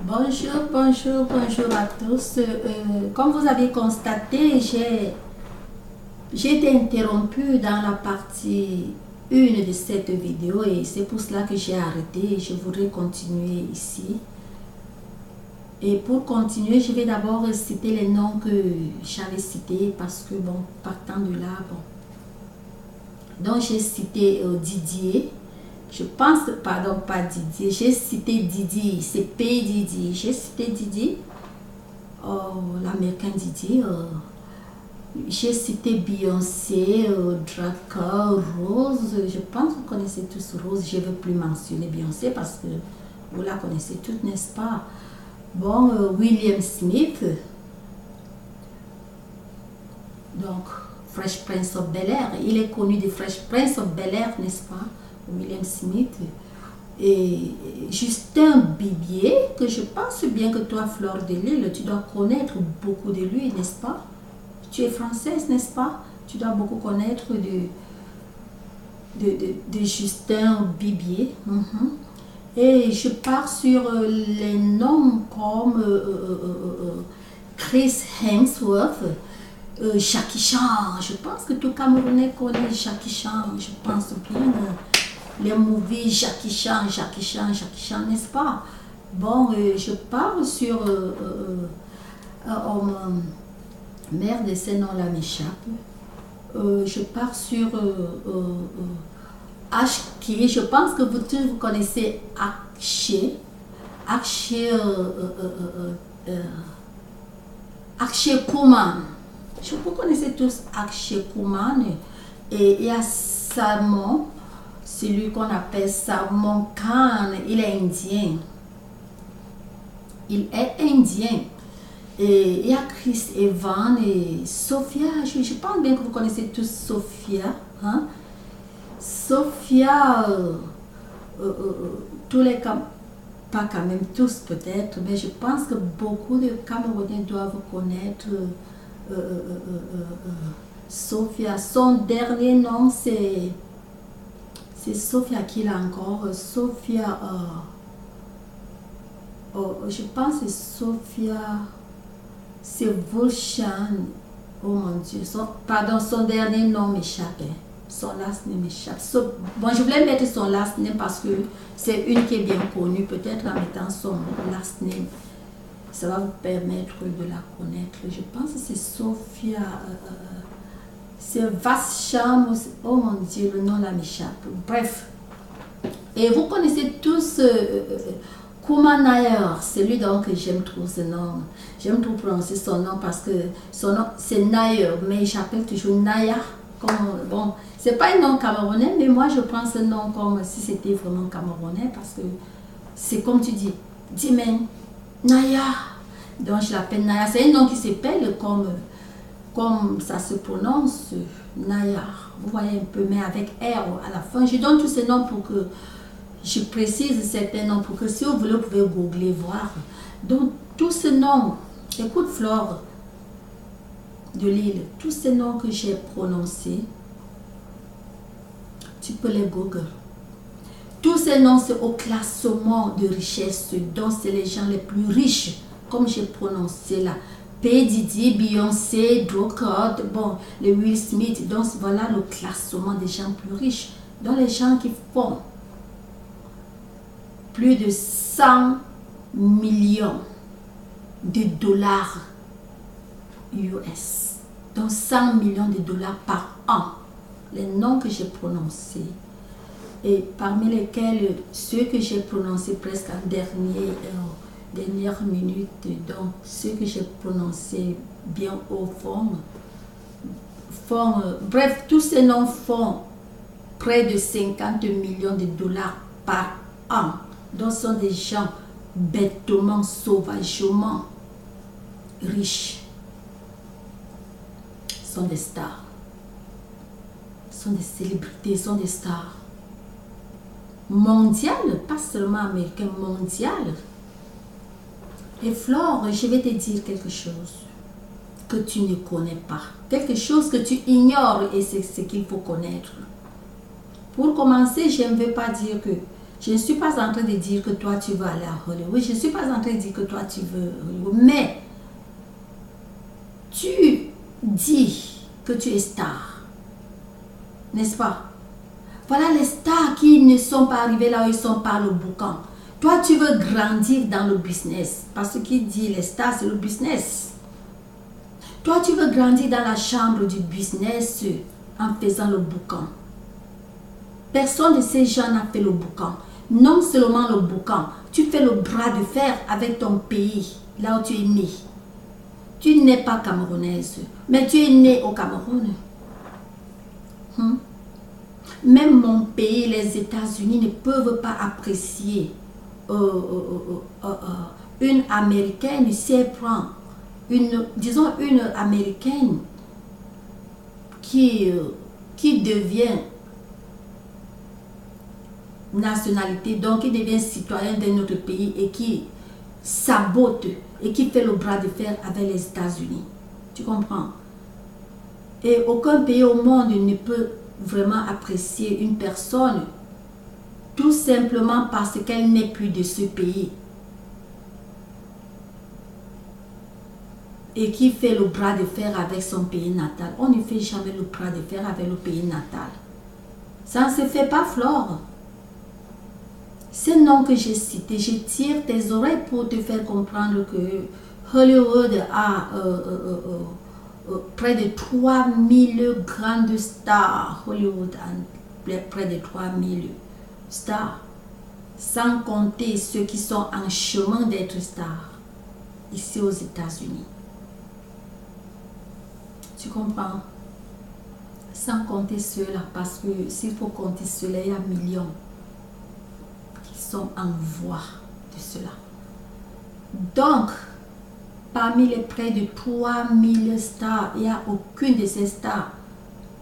Bonjour à tous. Comme vous avez constaté, j'ai été interrompue dans la partie 1 de cette vidéo et c'est pour cela que j'ai arrêté. Je voudrais continuer ici. Et pour continuer, je vais d'abord citer les noms que j'avais cités parce que, bon, partant de là, bon. Donc, j'ai cité Didier. Je pense, pardon, pas Didier, j'ai cité Didi, c'est P. Didi. J'ai cité Didi, l'américain Didi. J'ai cité Beyoncé, Draka, Rose. Je pense que vous connaissez tous Rose. Je ne veux plus mentionner Beyoncé parce que vous la connaissez toutes, n'est-ce pas? Bon, William Smith. Donc, Fresh Prince of Bel-Air. Il est connu de Fresh Prince of Bel-Air, n'est-ce pas? William Smith. Et Justin Bibier, que je pense bien que toi, Fleur de Lille, tu dois connaître beaucoup de lui, n'est-ce pas? Tu es française, n'est-ce pas? Tu dois beaucoup connaître de Justin Bibier. Et je pars sur les noms comme Chris Hemsworth, Jackie Chan. Je pense que tout Camerounais connaît Jackie Chan. Je pense bien les movies Jackie Chan, n'est-ce pas? Bon, je pars sur merde, ces noms-là m'échappent. Je pars sur H.K. Je pense que vous tous vous connaissez Akshay. Akshay Kumar. Vous connaissez tous Akshay Kumar. Et il y a Salman, celui qu'on appelle Salman Khan. Il est indien. Il est indien. Et il y a Chris Evans et Sophia. Je pense bien que vous connaissez tous Sophia. Hein? Sophia, tous les pas quand même tous peut-être, mais je pense que beaucoup de Camerounais doivent connaître Sophia. Son dernier nom c'est Sophia qui l'a encore. Sophia, je pense que c'est Sophia, c'est Volchan. Oh mon Dieu, son dernier nom m'échappe. Son last name m'échappe. Bon, je voulais mettre son last name parce que c'est une qui est bien connue. Peut-être en mettant son last name, ça va vous permettre de la connaître. Je pense que c'est Sophia. C'est Vascham. Oh mon Dieu, le nom là m'échappe. Bref. Et vous connaissez tous Kumar Nair. C'est lui donc que j'aime trop ce nom. J'aime trop prononcer son nom parce que son nom c'est Nair, mais j'appelle toujours Naya. Bon, c'est pas un nom camerounais, mais moi je prends ce nom comme si c'était vraiment camerounais parce que c'est comme tu dis, Dimen, Naya. Donc je l'appelle Naya. C'est un nom qui s'appelle comme ça se prononce, Naya. Vous voyez un peu, mais avec R à la fin. Je donne tous ces noms pour que je précise certains noms pour que si vous voulez, vous pouvez googler, voir. Donc tous ces noms, écoute Flore de Lille, tous ces noms que j'ai prononcés, tu peux les googler. Tous ces noms, c'est au classement de richesse, donc c'est les gens les plus riches, comme j'ai prononcé là. P. Didi, Beyoncé, Draka, bon, le Will Smith, donc voilà le classement des gens plus riches. Donc les gens qui font plus de 100 millions de dollars US, donc 100 millions de dollars par an, les noms que j'ai prononcés, et parmi lesquels ceux que j'ai prononcés presque en dernière minute, donc ceux que j'ai prononcés bien au fond, bref, tous ces noms font près de 50 millions de dollars par an, donc ce sont des gens bêtement, sauvagement riches. Sont des stars, sont des célébrités, sont des stars mondiales, pas seulement américaines, mondiales. Et Flore, je vais te dire quelque chose que tu ne connais pas, quelque chose que tu ignores et c'est ce qu'il faut connaître. Pour commencer, je ne veux pas dire que Je ne suis pas en train de dire que toi, tu veux aller à Hollywood. Je ne suis pas en train de dire que toi, tu veux Hollywood. Mais, tu dis que tu es star. N'est-ce pas? Voilà les stars qui ne sont pas arrivés là où ils sont par le boucan. Toi, tu veux grandir dans le business. Parce que qui dit les stars, c'est le business. Toi, tu veux grandir dans la chambre du business en faisant le boucan. Personne de ces gens n'a fait le boucan. Non seulement le boucan, tu fais le bras de fer avec ton pays, là où tu es né. Tu n'es pas camerounaise, mais tu es né au Cameroun. Même mon pays, les États-Unis, ne peuvent pas apprécier une Américaine si elle prend disons une Américaine qui devient nationalité, donc qui devient citoyen d'un autre pays et qui sabote et qui fait le bras de fer avec les États-Unis. Tu comprends? Et aucun pays au monde ne peut vraiment apprécier une personne tout simplement parce qu'elle n'est plus de ce pays et qui fait le bras de fer avec son pays natal. On ne fait jamais le bras de fer avec le pays natal. Ça ne se fait pas, Flore. Ces noms que j'ai cités, je tire tes oreilles pour te faire comprendre que Hollywood a près de 3000 grandes stars. Hollywood a près de 3000 stars. Sans compter ceux qui sont en chemin d'être stars ici aux États-Unis. Tu comprends? Sans compter ceux-là, parce que s'il faut compter ceux-là, il y a millions sont en voie de cela. Donc, parmi les près de 3000 stars, il n'y a aucune de ces stars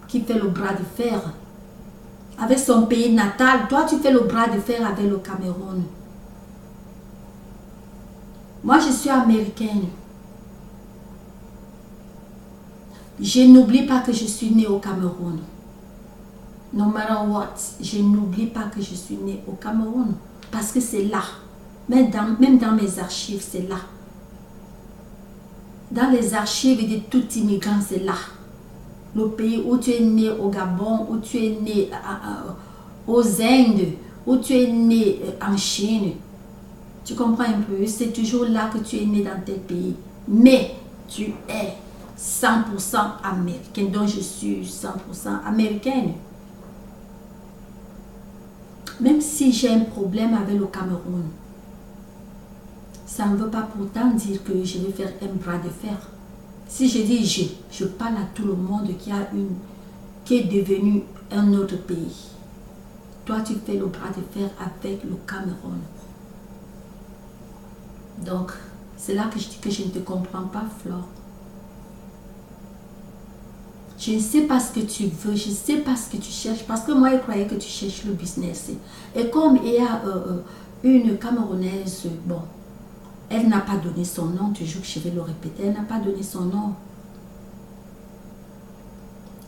qui fait le bras de fer avec son pays natal. Toi, tu fais le bras de fer avec le Cameroun. Moi, je suis américaine. Je n'oublie pas que je suis née au Cameroun. No matter what, je n'oublie pas que je suis née au Cameroun. Parce que c'est là. Même dans mes archives, c'est là. Dans les archives de tout immigrant, c'est là. Le pays où tu es né au Gabon, où tu es né aux Indes, où tu es né en Chine. Tu comprends un peu? C'est toujours là que tu es né dans tel pays. Mais tu es 100% américaine. Donc je suis 100% américaine. Même si j'ai un problème avec le Cameroun, ça ne veut pas pourtant dire que je vais faire un bras de fer. Si je dis je parle à tout le monde qui est devenu un autre pays. Toi, tu fais le bras de fer avec le Cameroun. Donc, c'est là que je dis que je ne te comprends pas, Flore. Je ne sais pas ce que tu veux, je ne sais pas ce que tu cherches, parce que moi, je croyais que tu cherches le business. Et comme il y a une Camerounaise, bon, elle n'a pas donné son nom, toujours que je vais le répéter, elle n'a pas donné son nom.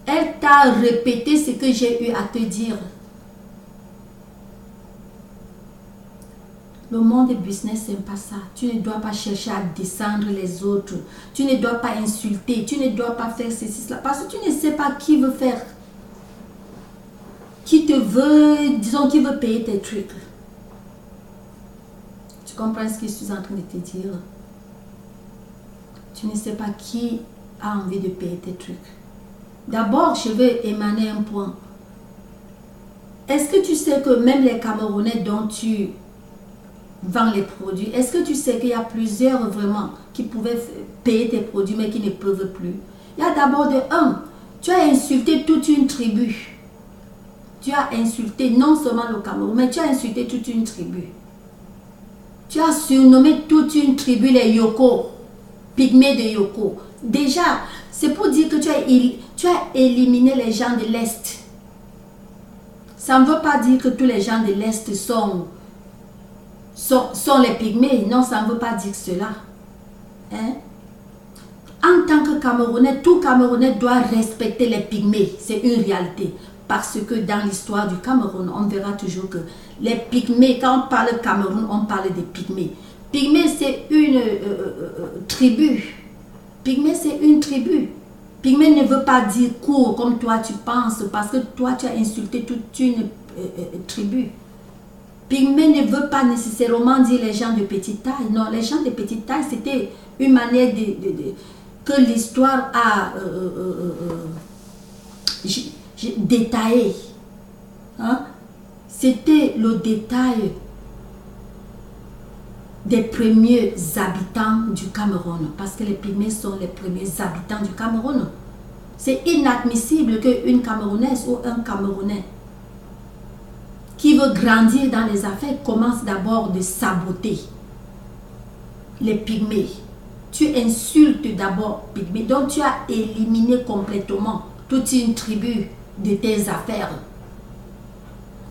Elle t'a répété ce que j'ai eu à te dire. Le monde du business, c'est pas ça. Tu ne dois pas chercher à descendre les autres. Tu ne dois pas insulter. Tu ne dois pas faire ceci, cela. Parce que tu ne sais pas qui veut faire. Qui te veut, disons, qui veut payer tes trucs. Tu comprends ce que je suis en train de te dire? Tu ne sais pas qui a envie de payer tes trucs. D'abord, je vais émaner un point. Est-ce que tu sais que même les Camerounais dont tu vends les produits, est-ce que tu sais qu'il y a plusieurs vraiment qui pouvaient payer tes produits mais qui ne peuvent plus? Il y a d'abord tu as insulté toute une tribu. Tu as insulté non seulement le Cameroun, mais tu as insulté toute une tribu. Tu as surnommé toute une tribu les Yoko, pygmées de Yoko. Déjà, c'est pour dire que tu as éliminé les gens de l'Est. Ça ne veut pas dire que tous les gens de l'Est sont les pygmées. Non, ça ne veut pas dire cela. Hein? En tant que Camerounais, tout Camerounais doit respecter les pygmées. C'est une réalité. parce que dans l'histoire du Cameroun, on verra toujours que les Pygmées, quand on parle Cameroun, on parle des Pygmées. Pygmée, c'est une tribu. Pygmée, c'est une tribu. Pygmée ne veut pas dire court comme toi tu penses, parce que toi tu as insulté toute une tribu. Pygmée ne veut pas nécessairement dire les gens de petite taille. Non, les gens de petite taille, c'était une manière que l'histoire a détaillé. Hein? C'était le détail des premiers habitants du Cameroun, parce que les Pygmées sont les premiers habitants du Cameroun. C'est inadmissible qu'une Camerounaise ou un Camerounais qui veut grandir dans les affaires commence d'abord de saboter les Pygmées. Tu insultes d'abord Pygmées, donc tu as éliminé complètement toute une tribu de tes affaires.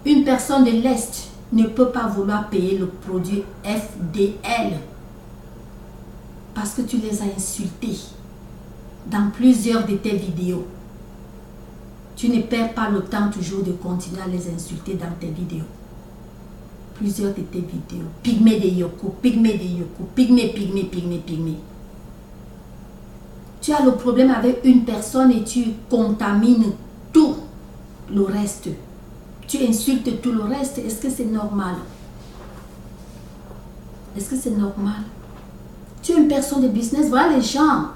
Une personne de l'Est ne peut pas vouloir payer le produit FDL parce que tu les as insultés dans plusieurs de tes vidéos. Tu ne perds pas le temps toujours de continuer à les insulter dans tes vidéos. Plusieurs de tes vidéos. Pygmée de Yoko, Pygmée de Yoko, Pygmée, Pygmée, Pygmée, Pygmée. Tu as le problème avec une personne et tu contamines tout le reste. Tu insultes tout le reste. Est-ce que c'est normal? Est-ce que c'est normal? Tu es une personne de business. Voilà les gens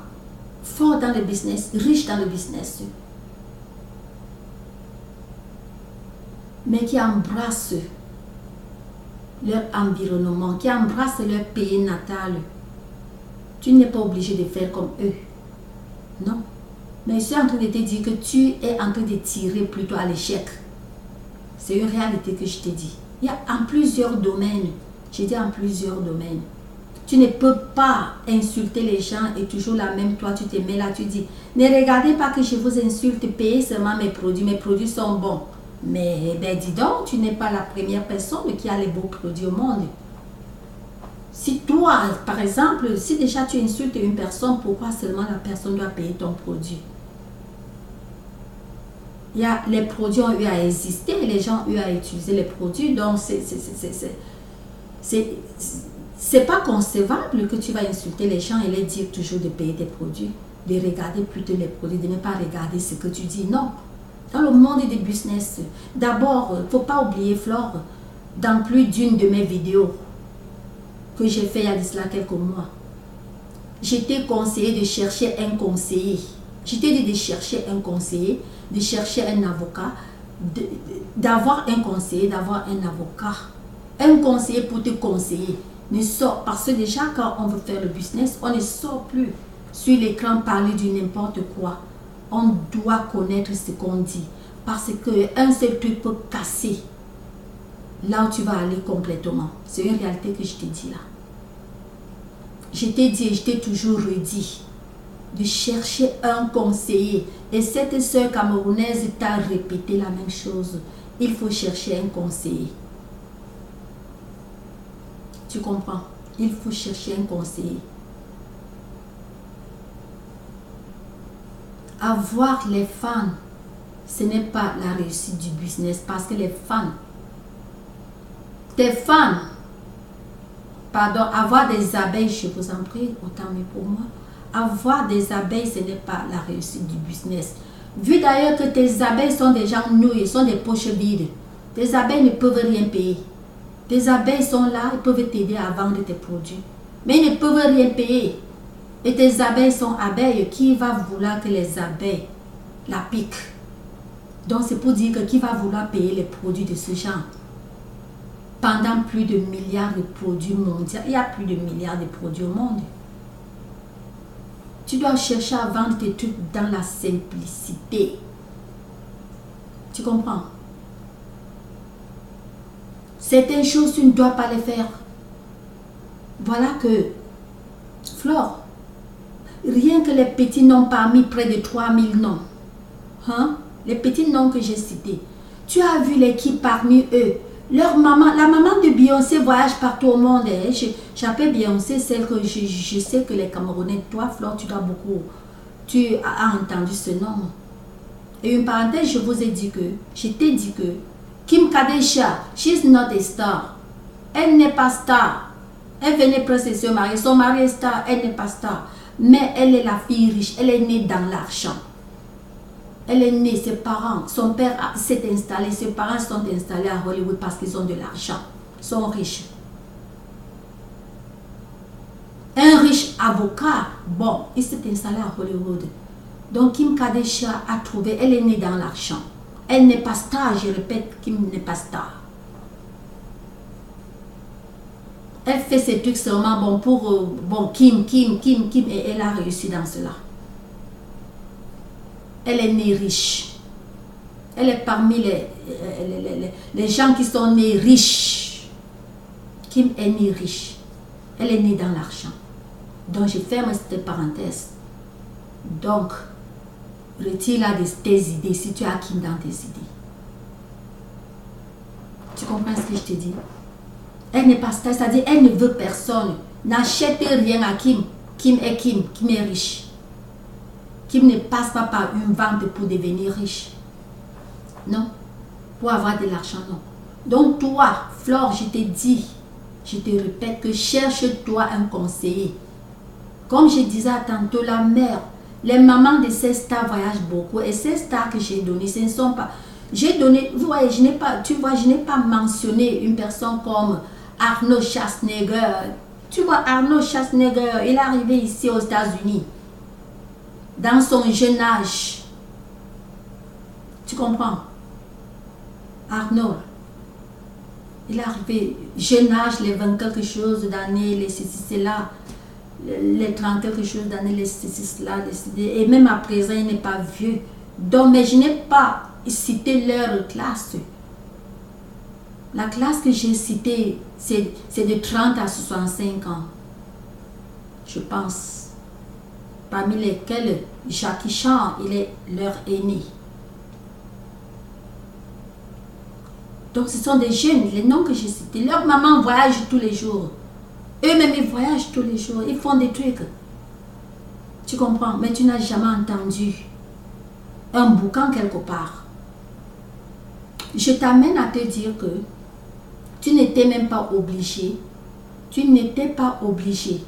forts dans le business, riches dans le business, mais qui embrassent leur environnement, qui embrassent leur pays natal. Tu n'es pas obligé de faire comme eux. Non. Mais je suis en train de te dire que tu es en train de tirer plutôt à l'échec. C'est une réalité que je te dis. Il y a en plusieurs domaines. J'ai dit en plusieurs domaines. Tu ne peux pas insulter les gens et toujours la même, toi tu te mets là, tu dis, ne regardez pas que je vous insulte, payez seulement mes produits sont bons. Mais ben dis donc, tu n'es pas la première personne qui a les beaux produits au monde. Si toi, par exemple, si déjà tu insultes une personne, pourquoi seulement la personne doit payer ton produit? Les produits ont eu à exister, les gens ont eu à utiliser les produits, donc c'est pas concevable que tu vas insulter les gens et les dire toujours de payer tes produits, de regarder plutôt les produits, de ne pas regarder ce que tu dis. Non. Dans le monde des business, d'abord, il ne faut pas oublier, Flore, dans plus d'une de mes vidéos que j'ai fait il y a de cela quelques mois, j'étais conseillé de chercher un conseiller. J'étais dit de chercher un conseiller, de chercher un avocat, d'avoir un conseiller, d'avoir un avocat. Un conseiller pour te conseiller. Ne sort, parce que déjà quand on veut faire le business, on ne sort plus sur l'écran parler du n'importe quoi. On doit connaître ce qu'on dit. Parce qu'un seul truc peut casser là où tu vas aller complètement. C'est une réalité que je te dis là. Je t'ai dit et je t'ai toujours redit de chercher un conseiller. Et cette sœur camerounaise t'a répété la même chose. Il faut chercher un conseiller. Tu comprends? Il faut chercher un conseiller. Avoir les fans, ce n'est pas la réussite du business, parce que les fans, tes fans, pardon, avoir des abeilles, je vous en prie, autant mais pour moi, avoir des abeilles, ce n'est pas la réussite du business. Vu d'ailleurs que tes abeilles sont des gens nouilles, sont des poches vides, tes abeilles ne peuvent rien payer. Tes abeilles sont là, ils peuvent t'aider à vendre tes produits, mais ils ne peuvent rien payer. Et tes abeilles sont abeilles, qui va vouloir que les abeilles la piquent? Donc c'est pour dire que qui va vouloir payer les produits de ce genre? Pendant plus de milliards de produits mondiaux, il y a plus de milliards de produits au monde. Tu dois chercher à vendre tes trucs dans la simplicité. Tu comprends? Certaines choses, tu ne dois pas les faire. Voilà que, Flore, rien que les petits noms parmi près de 3000 noms, hein? Les petits noms que j'ai cités, tu as vu l'équipe parmi eux. Leur maman, la maman de Beyoncé voyage partout au monde. J'appelle Beyoncé celle que je sais que les Camerounais, toi Flore, tu dois beaucoup, tu as entendu ce nom. Et une parenthèse, je vous ai dit que, je t'ai dit que Kim Kardashian, she's not a star. Elle n'est pas star. Elle venait presque de se marier. Son mari est star, elle n'est pas star. Mais elle est la fille riche. Elle est née dans l'argent. Elle est née, ses parents, son père s'est installé, ses parents sont installés à Hollywood parce qu'ils ont de l'argent. Ils sont riches. Un riche avocat, bon, il s'est installé à Hollywood. Donc Kim Kardashian a trouvé, elle est née dans l'argent. Elle n'est pas star, je répète, Kim n'est pas star. Elle fait ses trucs seulement bon pour Kim, et elle a réussi dans cela. Elle est née riche. Elle est parmi les gens qui sont nés riches. Kim est née riche. Elle est née dans l'argent. Donc je ferme cette parenthèse. Donc, retire là tes idées si tu as Kim dans tes idées. Tu comprends ce que je te dis? Elle n'est pas star, c'est-à-dire elle ne veut personne. N'achète rien à Kim. Kim est riche. Kim ne passe pas par une vente pour devenir riche. Non. Pour avoir de l'argent, non. Donc toi, Flore, je te dis, je te répète que cherche-toi un conseiller. Comme je disais tantôt, la mère, les mamans de ces stars voyagent beaucoup. Et ces stars que j'ai données, ce ne sont pas... J'ai donné, vous voyez, je n'ai pas mentionné une personne comme Arnold Schwarzenegger. Tu vois, Arnold Schwarzenegger, il est arrivé ici aux États-Unis dans son jeune âge. Tu comprends? Arnold, il est arrivé jeune âge, les 20 quelque chose d'années, les ceci, là, les 30 quelque chose d'années, les ceci, là, et même à présent, il n'est pas vieux. Donc, mais je n'ai pas cité leur classe. La classe que j'ai citée, c'est de 30 à 65 ans. Je pense. Parmi lesquels Jackie Chan, il est leur aîné. Donc ce sont des jeunes, les noms que j'ai cités. Leur maman voyage tous les jours. Eux-mêmes, ils voyagent tous les jours. Ils font des trucs. Tu comprends? Mais tu n'as jamais entendu un boucan quelque part. Je t'amène à te dire que tu n'étais même pas obligé. Tu n'étais pas obligé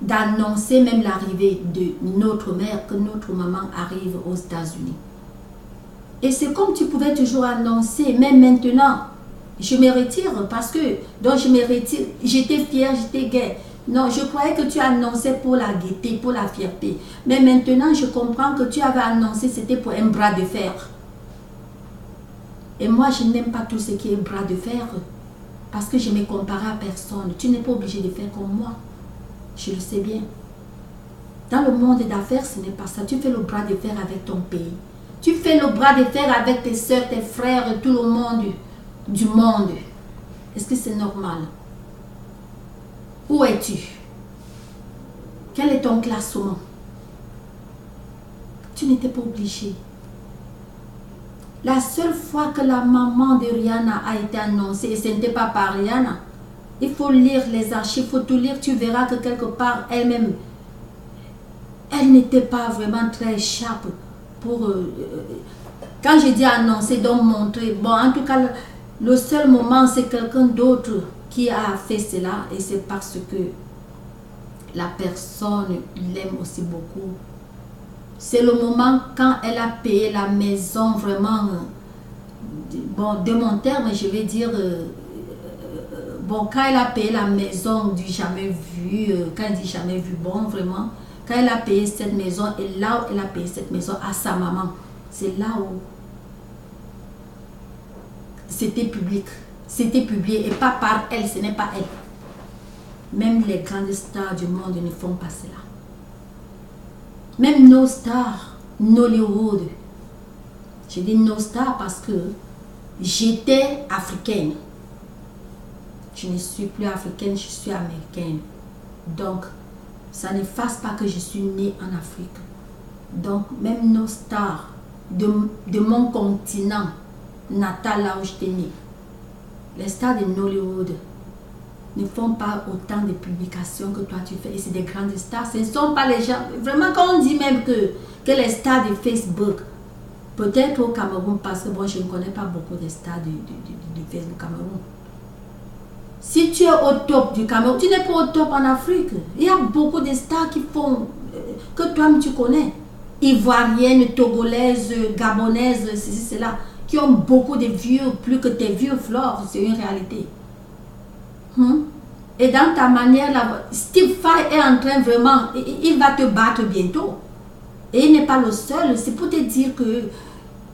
d'annoncer même l'arrivée de notre mère, que notre maman arrive aux États-Unis. Et c'est comme tu pouvais toujours annoncer, même maintenant, je me retire parce que, donc je me retire, j'étais fière, j'étais gaie. Non, je croyais que tu annonçais pour la gaieté, pour la fierté. Mais maintenant, je comprends que tu avais annoncé, c'était pour un bras de fer. Et moi, je n'aime pas tout ce qui est bras de fer parce que je ne me compare à personne. Tu n'es pas obligé de faire comme moi. Je le sais bien. Dans le monde d'affaires, ce n'est pas ça. Tu fais le bras de fer avec ton pays. Tu fais le bras de fer avec tes soeurs, tes frères, tout le monde du monde. Est-ce que c'est normal? Où es-tu? Quel est ton classement? Tu n'étais pas obligé. La seule fois que la maman de Rihanna a été annoncée, et ce n'était pas par Rihanna, il faut lire les archives, il faut tout lire, tu verras que quelque part, elle-même, elle n'était pas vraiment très sharp pour... quand je dis annoncer, donc montrer, bon, en tout cas, le seul moment, c'est quelqu'un d'autre qui a fait cela, et c'est parce que la personne l'aime aussi beaucoup. C'est le moment quand elle a payé la maison, vraiment, bon, de mon terme, je vais dire, bon, quand elle a payé la maison du jamais vu, quand elle dit jamais vu, bon, vraiment, quand elle a payé cette maison, et là où elle a payé cette maison à sa maman, c'est là où c'était public, c'était publié, et pas par elle, ce n'est pas elle. Même les grandes stars du monde ne font pas cela. Même nos stars, Nollywood. Je dis nos stars parce que j'étais africaine. Je ne suis plus africaine, je suis américaine. Donc, ça n'efface pas que je suis née en Afrique. Donc, même nos stars de mon continent natal, là où j'étais née, les stars de Nollywood ne font pas autant de publications que toi tu fais. Et c'est des grandes stars. Ce ne sont pas les gens... Vraiment, quand on dit même que les stars de Facebook Peut-être au Cameroun, parce que bon, je ne connais pas beaucoup des stars du Facebook Cameroun. Si tu es au top du Cameroun, tu n'es pas au top en Afrique. Il y a beaucoup de stars qui font, que toi-même tu connais. Ivoiriennes, togolaises, gabonaises, ceci, cela, qui ont beaucoup de vieux, plus que tes vieux Flore, c'est une réalité. Et dans ta manière, là, Steve Fay est en train vraiment, il va te battre bientôt. Et il n'est pas le seul. C'est pour te dire que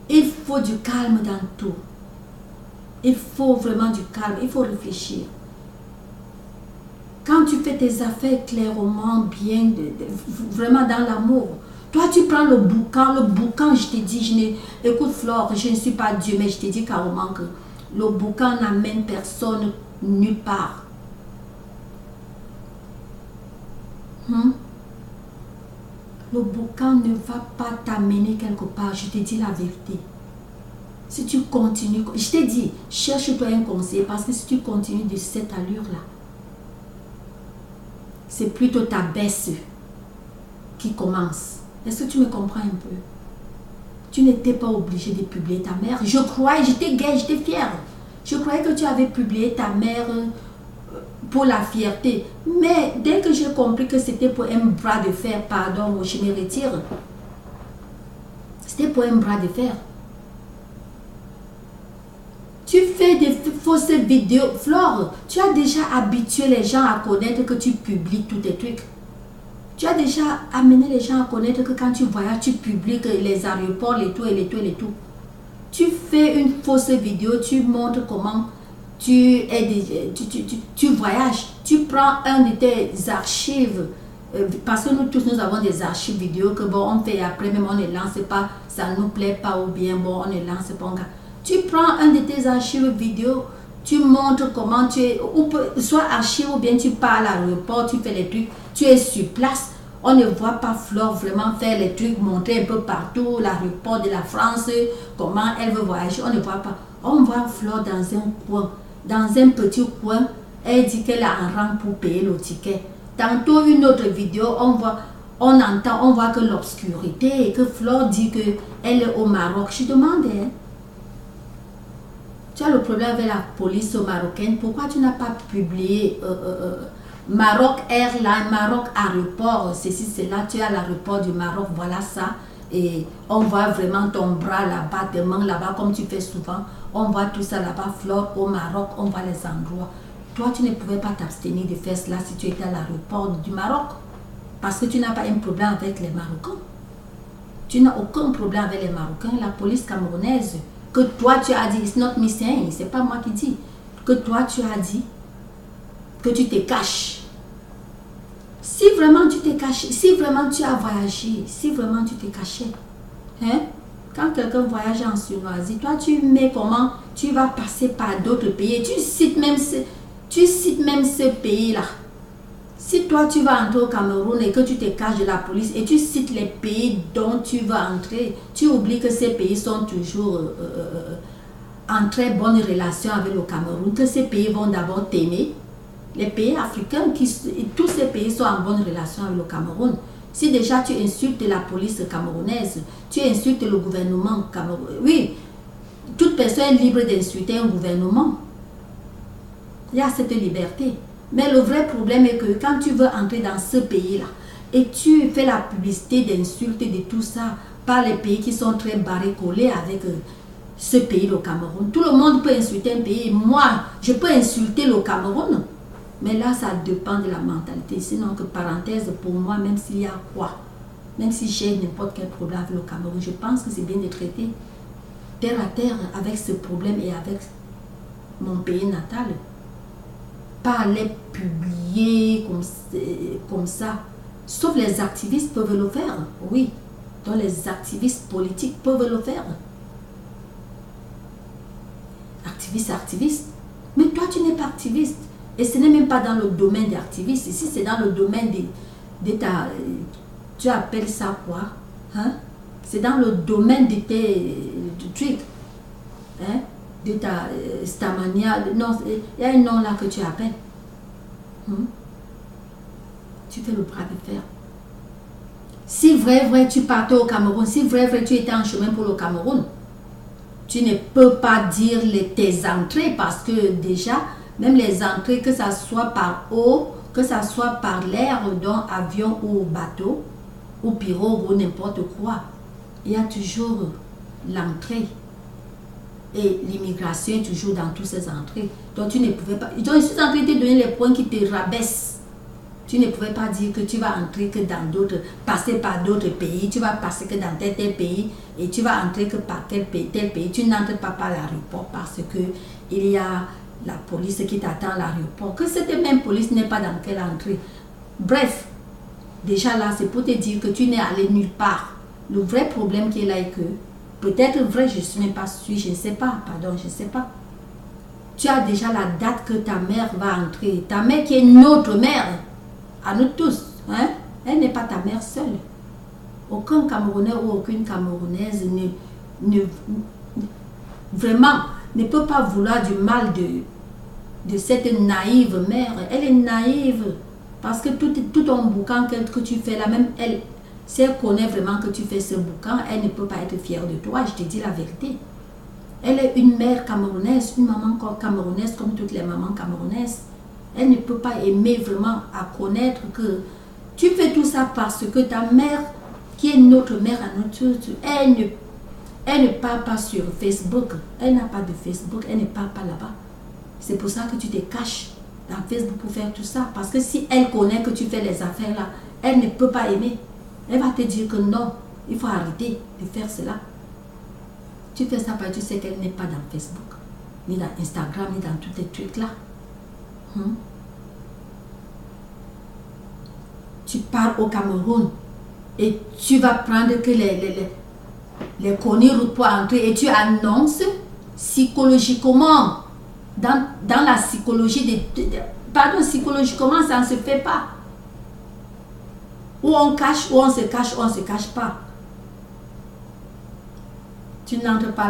il faut du calme dans tout. Il faut vraiment du calme. Il faut réfléchir. Quand tu fais tes affaires clairement, bien, vraiment dans l'amour, toi tu prends le boucan, je te dis, écoute Flore, je ne suis pas Dieu, mais je te dis carrément que le boucan n'amène personne nulle part. Le boucan ne va pas t'amener quelque part, je te dis la vérité. Si tu continues, je te dis, cherche-toi un conseil, parce que si tu continues de cette allure-là, c'est plutôt ta baisse qui commence. Est-ce que tu me comprends un peu? Tu n'étais pas obligé de publier ta mère. Je croyais, j'étais gaie, j'étais fière. Je croyais que tu avais publié ta mère pour la fierté. Mais dès que j'ai compris que c'était pour un bras de fer, pardon, je me retire. C'était pour un bras de fer. Tu fais des fausses vidéos. Flore, tu as déjà habitué les gens à connaître que tu publies tous tes trucs. Tu as déjà amené les gens à connaître que quand tu voyages, tu publies les aéroports, les tout et les tout et les tout. Tu fais une fausse vidéo, tu montres comment tu voyages. Tu prends un de tes archives, parce que nous tous, nous avons des archives vidéo que bon, on fait après, même on ne lance pas, ça ne nous plaît pas ou bien bon, on ne lance pas. Tu prends un de tes archives vidéo, tu montres comment tu es, ou soit archive ou bien tu pars à l'aéroport, tu fais les trucs, tu es sur place. On ne voit pas Flore vraiment faire les trucs, montrer un peu partout, l'aéroport de la France, comment elle veut voyager, on ne voit pas. On voit Flore dans un coin, dans un petit coin, elle dit qu'elle a un rang pour payer le ticket. Tantôt une autre vidéo, on voit que l'obscurité et que Flore dit qu'elle est au Maroc. Je demande, hein, tu as le problème avec la police marocaine, pourquoi tu n'as pas publié Maroc Airline, Maroc Aéroport, ceci, cela, tu es à l'aéroport du Maroc, voilà ça, et on voit vraiment ton bras là-bas, tes mains là-bas, comme tu fais souvent, on voit tout ça là-bas, Flore, au Maroc, on voit les endroits. Toi, tu ne pouvais pas t'abstenir de faire cela si tu étais à l'aéroport du Maroc, parce que tu n'as pas un problème avec les Marocains. Tu n'as aucun problème avec les Marocains, la police camerounaise, que toi tu as dit, it's not me saying, c'est pas moi qui dis, que toi tu as dit que tu te caches. Si vraiment tu te caches, si vraiment tu as voyagé, si vraiment tu t'es caché, hein? Quand quelqu'un voyage en Sunoisie, toi tu mets comment tu vas passer par d'autres pays, tu cites même ce pays-là. Si toi tu vas entrer au Cameroun et que tu te caches de la police et tu cites les pays dont tu vas entrer, tu oublies que ces pays sont toujours en très bonne relation avec le Cameroun, que ces pays vont d'abord t'aimer. Les pays africains, tous ces pays sont en bonne relation avec le Cameroun. Si déjà tu insultes la police camerounaise, tu insultes le gouvernement camerounais. Oui, toute personne est libre d'insulter un gouvernement. Il y a cette liberté. Mais le vrai problème est que quand tu veux entrer dans ce pays-là et tu fais la publicité d'insultes de tout ça par les pays qui sont très barrés-collés avec ce pays, le Cameroun. Tout le monde peut insulter un pays. Moi, je peux insulter le Cameroun. Mais là, ça dépend de la mentalité. Sinon, que parenthèse, pour moi, même s'il y a quoi, même si j'ai n'importe quel problème avec le Cameroun, je pense que c'est bien de traiter terre à terre avec ce problème et avec mon pays natal. Pas les publier comme ça. Sauf les activistes peuvent le faire, oui. Donc les activistes politiques peuvent le faire. Activiste. Mais toi, tu n'es pas activiste. Et ce n'est même pas dans le domaine des activistes. Ici, c'est dans le domaine de ta... Tu appelles ça quoi? Hein? C'est dans le domaine de tes trucs. Hein? De ta stamania. Non, il y a un nom là que tu appelles. Tu fais le bras de fer. Si vrai, tu partais au Cameroun, si vrai, tu étais en chemin pour le Cameroun, tu ne peux pas dire tes entrées parce que déjà, même les entrées, que ça soit par eau, que ça soit par l'air, donc avion ou bateau, ou pirogue ou n'importe quoi, il y a toujours l'entrée. Et l'immigration est toujours dans toutes ces entrées. Donc tu ne pouvais pas... Donc je suis en train de te donner les points qui te rabaissent. Tu ne pouvais pas dire que tu vas entrer que dans d'autres, passer par d'autres pays, tu vas passer que dans tel pays et tu vas entrer que par tel pays. Tu n'entres pas par l'aéroport parce que il y a la police qui t'attend à l'aéroport. Que cette même police n'est pas dans quelle entrée. Bref, déjà là, c'est pour te dire que tu n'es allé nulle part. Le vrai problème qui est là est que, peut-être vrai, je ne suis même pas sûre, je ne sais pas, pardon, je ne sais pas. Tu as déjà la date que ta mère va entrer. Ta mère qui est notre mère. À nous tous, hein? Elle n'est pas ta mère seule. Aucun Camerounais ou aucune Camerounaise vraiment ne peut pas vouloir du mal de cette naïve mère. Elle est naïve parce que tout ton boucan que tu fais là, même elle, si elle connaît vraiment que tu fais ce boucan, elle ne peut pas être fière de toi, je te dis la vérité. Elle est une mère camerounaise, une maman camerounaise comme toutes les mamans camerounaises. Elle ne peut pas aimer vraiment à connaître que tu fais tout ça parce que ta mère, qui est notre mère à notre tour, elle ne parle pas sur Facebook. Elle n'a pas de Facebook, elle ne parle pas là-bas. C'est pour ça que tu te caches dans Facebook pour faire tout ça. Parce que si elle connaît que tu fais les affaires là, elle ne peut pas aimer. Elle va te dire que non, il faut arrêter de faire cela. Tu fais ça parce que tu sais qu'elle n'est pas dans Facebook, ni dans Instagram, ni dans tous ces trucs là. Tu pars au Cameroun et tu vas prendre que les connus pour entrer et tu annonces psychologiquement, dans la psychologie, pardon, psychologiquement ça ne se fait pas. Ou on cache, ou on se cache, ou on ne se cache pas. Tu n'entres pas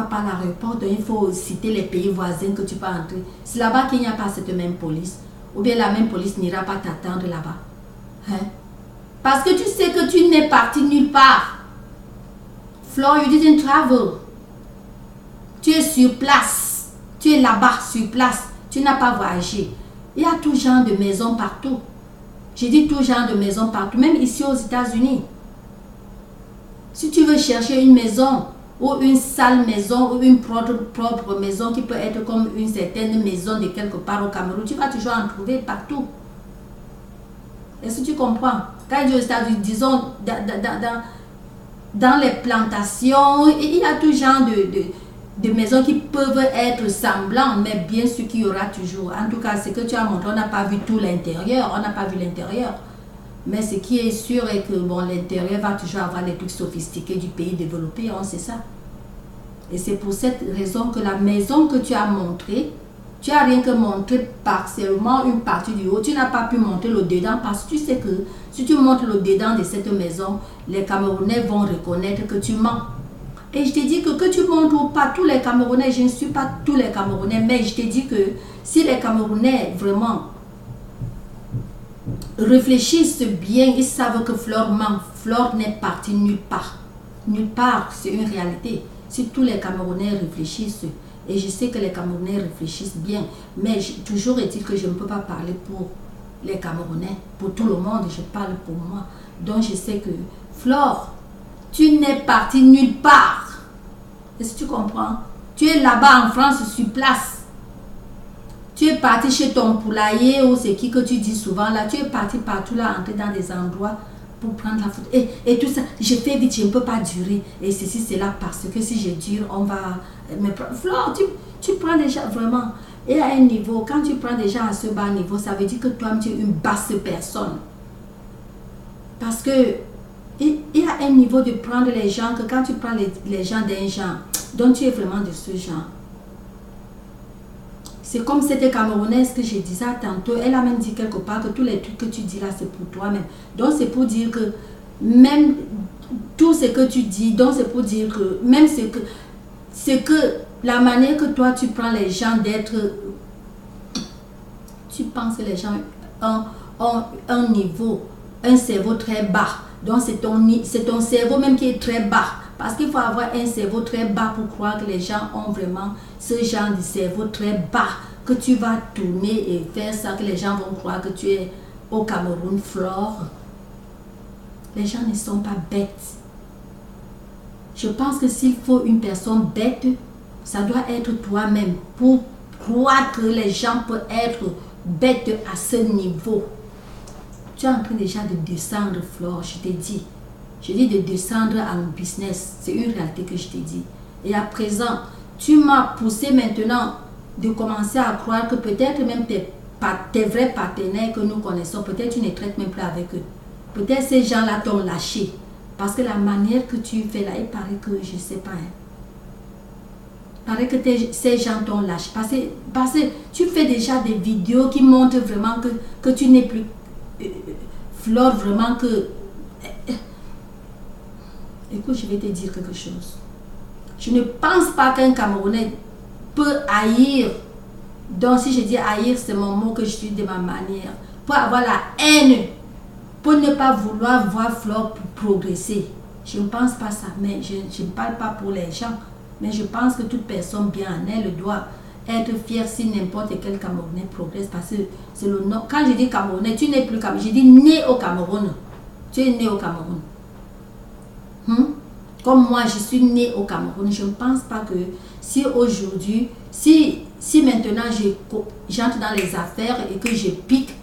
par l'aéroport, donc il faut citer les pays voisins que tu peux entrer. C'est là-bas qu'il n'y a pas cette même police. Ou bien la même police n'ira pas t'attendre là-bas. Hein? Parce que tu sais que tu n'es parti nulle part. Flor, you didn't travel. Tu es sur place. Tu es là-bas sur place. Tu n'as pas voyagé. Il y a tout genre de maisons partout. J'ai dit tout genre de maisons partout, même ici aux États-Unis. Si tu veux chercher une maison, ou une sale maison, ou une propre maison qui peut être comme une certaine maison de quelque part au Cameroun, tu vas toujours en trouver partout. Est-ce que tu comprends? Quand je dis aux États-Unis, disons, dans les plantations, il y a tout genre de maisons qui peuvent être semblantes, mais bien sûr qu'il y aura toujours. En tout cas, ce que tu as montré, on n'a pas vu tout l'intérieur, on n'a pas vu l'intérieur. Mais ce qui est sûr est que bon, l'intérieur va toujours avoir les trucs sophistiqués du pays développé, on sait ça. Et c'est pour cette raison que la maison que tu as montrée, tu n'as rien que montré partiellement une partie du haut. Tu n'as pas pu montrer le dedans parce que tu sais que si tu montres le dedans de cette maison, les Camerounais vont reconnaître que tu mens. Et je te dis que tu montres ou pas tous les Camerounais, je ne suis pas tous les Camerounais, mais je te dis que si les Camerounais vraiment réfléchissent bien, ils savent que Flor ment. Flor n'est partie nulle part. Nulle part, c'est une réalité. Si tous les Camerounais réfléchissent, et je sais que les Camerounais réfléchissent bien, mais toujours est-il que je ne peux pas parler pour les Camerounais, pour tout le monde, je parle pour moi. Donc je sais que Flor, tu n'es partie nulle part. Est-ce que tu comprends? Tu es là-bas en France sur place. Tu es parti chez ton poulailler ou c'est qui que tu dis souvent là. Tu es parti partout là, entrer dans des endroits pour prendre la photo. Et tout ça, je fais vite, je ne peux pas durer. Et ceci, c'est là parce que si je dure, on va... Mais Flor, tu prends déjà vraiment... Et à un niveau, quand tu prends déjà à ce bas niveau, ça veut dire que toi, tu es une basse personne. Parce que il y a un niveau de prendre les gens que quand tu prends les gens d'un genre, donc tu es vraiment de ce genre. C'est comme cette Camerounaise que je disais tantôt, elle a même dit quelque part que tous les trucs que tu dis là, c'est pour toi-même. Donc c'est pour dire que même tout ce que tu dis, donc c'est pour dire que même c'est que la manière que toi tu prends les gens d'être, tu penses que les gens ont un niveau un cerveau très bas. Donc c'est ton cerveau même qui est très bas. Parce qu'il faut avoir un cerveau très bas pour croire que les gens ont vraiment ce genre de cerveau très bas. Que tu vas tourner et faire ça, que les gens vont croire que tu es au Cameroun, Flore. Les gens ne sont pas bêtes. Je pense que s'il faut une personne bête, ça doit être toi-même pour croire que les gens peuvent être bêtes à ce niveau. Tu es en train déjà de descendre, Flore, je t'ai dit. Je dis de descendre en business. C'est une réalité que je t'ai dit. Et à présent, tu m'as poussé maintenant de commencer à croire que peut-être même tes vrais partenaires que nous connaissons, peut-être tu ne traites même plus avec eux. Peut-être ces gens-là t'ont lâché. Parce que la manière que tu fais là, il paraît que, je ne sais pas, il paraît que ces gens t'ont lâché. Parce que tu fais déjà des vidéos qui montrent vraiment que tu n'es plus Flore, vraiment que... Écoute, je vais te dire quelque chose. Je ne pense pas qu'un Camerounais peut haïr. Donc si je dis haïr, c'est mon mot que je suis de ma manière. Pour avoir la haine, pour ne pas vouloir voir Flore progresser. Je ne pense pas ça, mais je ne parle pas pour les gens. Mais je pense que toute personne bien en elle doit être fière si n'importe quel Camerounais progresse. Parce que c'est le nom. Quand je dis Camerounais, tu n'es plus Camerounais. Je dis né au Cameroun. Tu es né au Cameroun. Comme moi, je suis né au Cameroun. Je ne pense pas que si aujourd'hui, si maintenant j'entre dans les affaires et que je pique,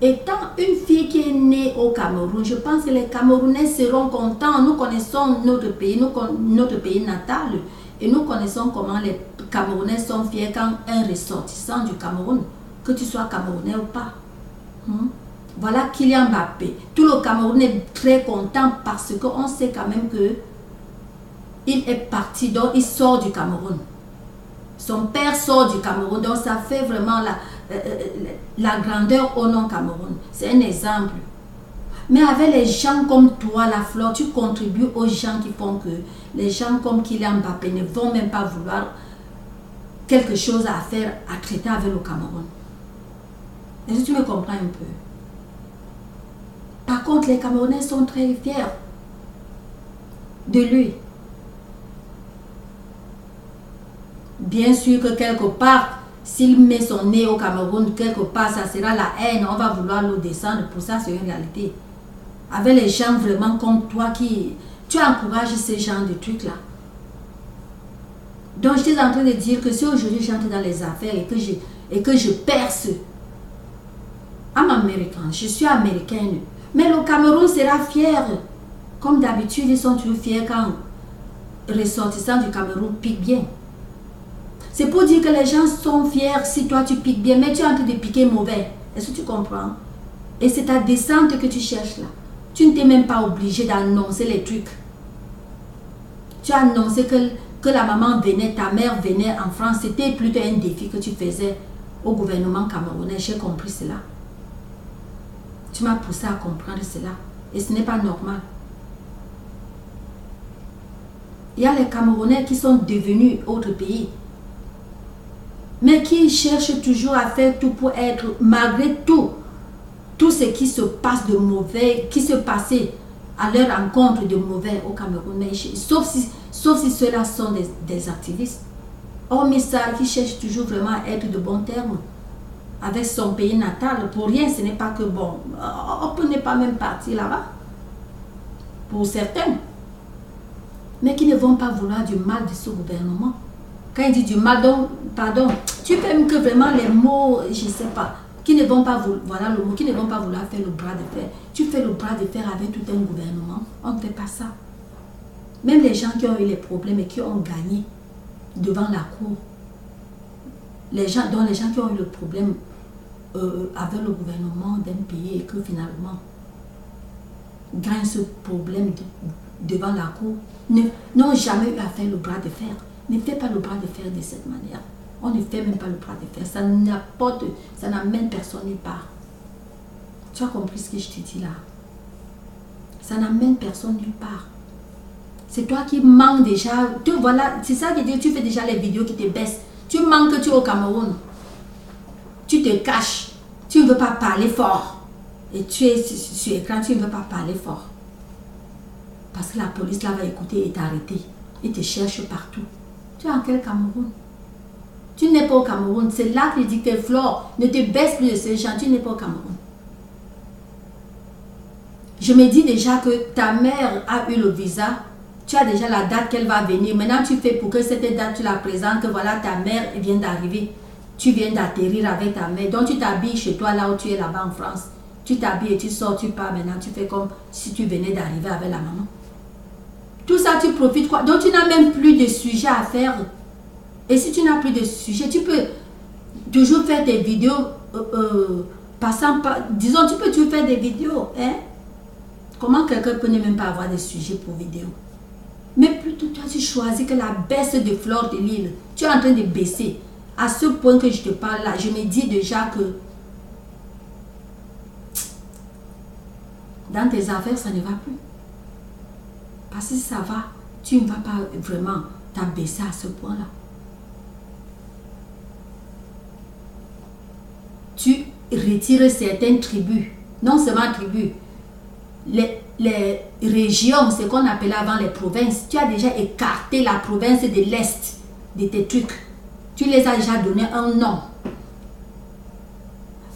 étant une fille qui est née au Cameroun, je pense que les Camerounais seront contents. Nous connaissons notre pays, notre pays natal, et nous connaissons comment les Camerounais sont fiers quand un ressortissant du Cameroun, que tu sois Camerounais ou pas. Voilà Kylian Mbappé. Tout le Cameroun est très content parce qu'on sait quand même que il est parti, donc il sort du Cameroun. Son père sort du Cameroun, donc ça fait vraiment la grandeur au nom Cameroun. C'est un exemple. Mais avec les gens comme toi, la Flore, tu contribues aux gens qui font que les gens comme Kylian Mbappé ne vont même pas vouloir quelque chose à faire, à traiter avec le Cameroun. Est-ce que tu me comprends un peu? Par contre, les Camerounais sont très fiers de lui. Bien sûr que quelque part, s'il met son nez au Cameroun, quelque part, ça sera la haine. On va vouloir le descendre. Pour ça, c'est une réalité. Avec les gens vraiment comme toi qui... Tu encourages ces genres de trucs-là. Donc, je suis en train de dire que si aujourd'hui j'entre dans les affaires et que je perce, I'm American, je suis américaine. Mais le Cameroun sera fier. Comme d'habitude, ils sont toujours fiers quand ressortissants du Cameroun piquent bien. C'est pour dire que les gens sont fiers si toi tu piques bien, mais tu es en train de piquer mauvais. Est-ce que tu comprends? Et c'est ta descente que tu cherches là. Tu ne t'es même pas obligé d'annoncer les trucs. Tu as annoncé que la maman venait, ta mère venait en France. C'était plutôt un défi que tu faisais au gouvernement camerounais. J'ai compris cela. Tu m'as poussé à comprendre cela. Et ce n'est pas normal. Il y a les Camerounais qui sont devenus autre pays, mais qui cherchent toujours à faire tout pour être, malgré tout ce qui se passe de mauvais, qui se passait à leur rencontre de mauvais au Cameroun, mais sauf si ceux-là sont des activistes. Hormis ça, qui cherchent toujours vraiment à être de bons termes avec son pays natal. Pour rien, ce n'est pas que bon, on peut ne pas même partir là-bas, pour certains, mais qui ne vont pas vouloir du mal de ce gouvernement. Quand il dit du mal, donc, pardon, tu peux même que vraiment les mots, je ne sais pas, qui ne vont pas vouloir, voilà le mot, qui ne vont pas vouloir faire le bras de fer. Tu fais le bras de fer avec tout un gouvernement, on ne fait pas ça. Même les gens qui ont eu les problèmes et qui ont gagné devant la cour, les gens qui ont eu le problème avec le gouvernement d'un pays et que finalement gagnent ce problème devant la cour, n'ont jamais eu à faire le bras de fer. Ne fais pas le bras de fer de cette manière. On ne fait même pas le bras de fer. Ça n'amène personne nulle part. Tu as compris ce que je te dis là? Ça n'amène personne nulle part. C'est toi qui manques déjà. Voilà, c'est ça qui dit, tu fais déjà les vidéos qui te baissent. Tu manques que tu es au Cameroun. Tu te caches. Tu ne veux pas parler fort. et tu es sur écran, tu ne veux pas parler fort. Parce que la police là va écouter et t'arrêter. Ils te cherchent partout. Tu es en quel Cameroun? Tu n'es pas au Cameroun. C'est là qu'il dit que Flore, ne te baisse plus de ces gens. Tu n'es pas au Cameroun. Je me dis déjà que ta mère a eu le visa. Tu as déjà la date qu'elle va venir. Maintenant, tu fais pour que cette date, tu la présentes, que voilà, ta mère vient d'arriver. Tu viens d'atterrir avec ta mère. Donc, tu t'habilles chez toi, là où tu es là-bas en France. Tu t'habilles et tu sors, tu pars. Maintenant, tu fais comme si tu venais d'arriver avec la maman. Tout ça, tu profites quoi? Donc, tu n'as même plus de sujet à faire. Et si tu n'as plus de sujet, tu peux toujours faire tes vidéos passant par... Disons, tu peux toujours faire des vidéos. Hein? Comment quelqu'un peut ne même pas avoir des sujets pour vidéo? Mais plutôt, toi, tu choisis que la baisse de Flore de Lille, tu es en train de baisser. À ce point que je te parle là, je me dis déjà que dans tes affaires, ça ne va plus. Parce que si ça va, tu ne vas pas vraiment t'abaisser à ce point-là. Tu retires certaines tribus, non seulement tribus, les régions, ce qu'on appelait avant les provinces. Tu as déjà écarté la province de l'Est de tes trucs. Tu les as déjà donné un nom.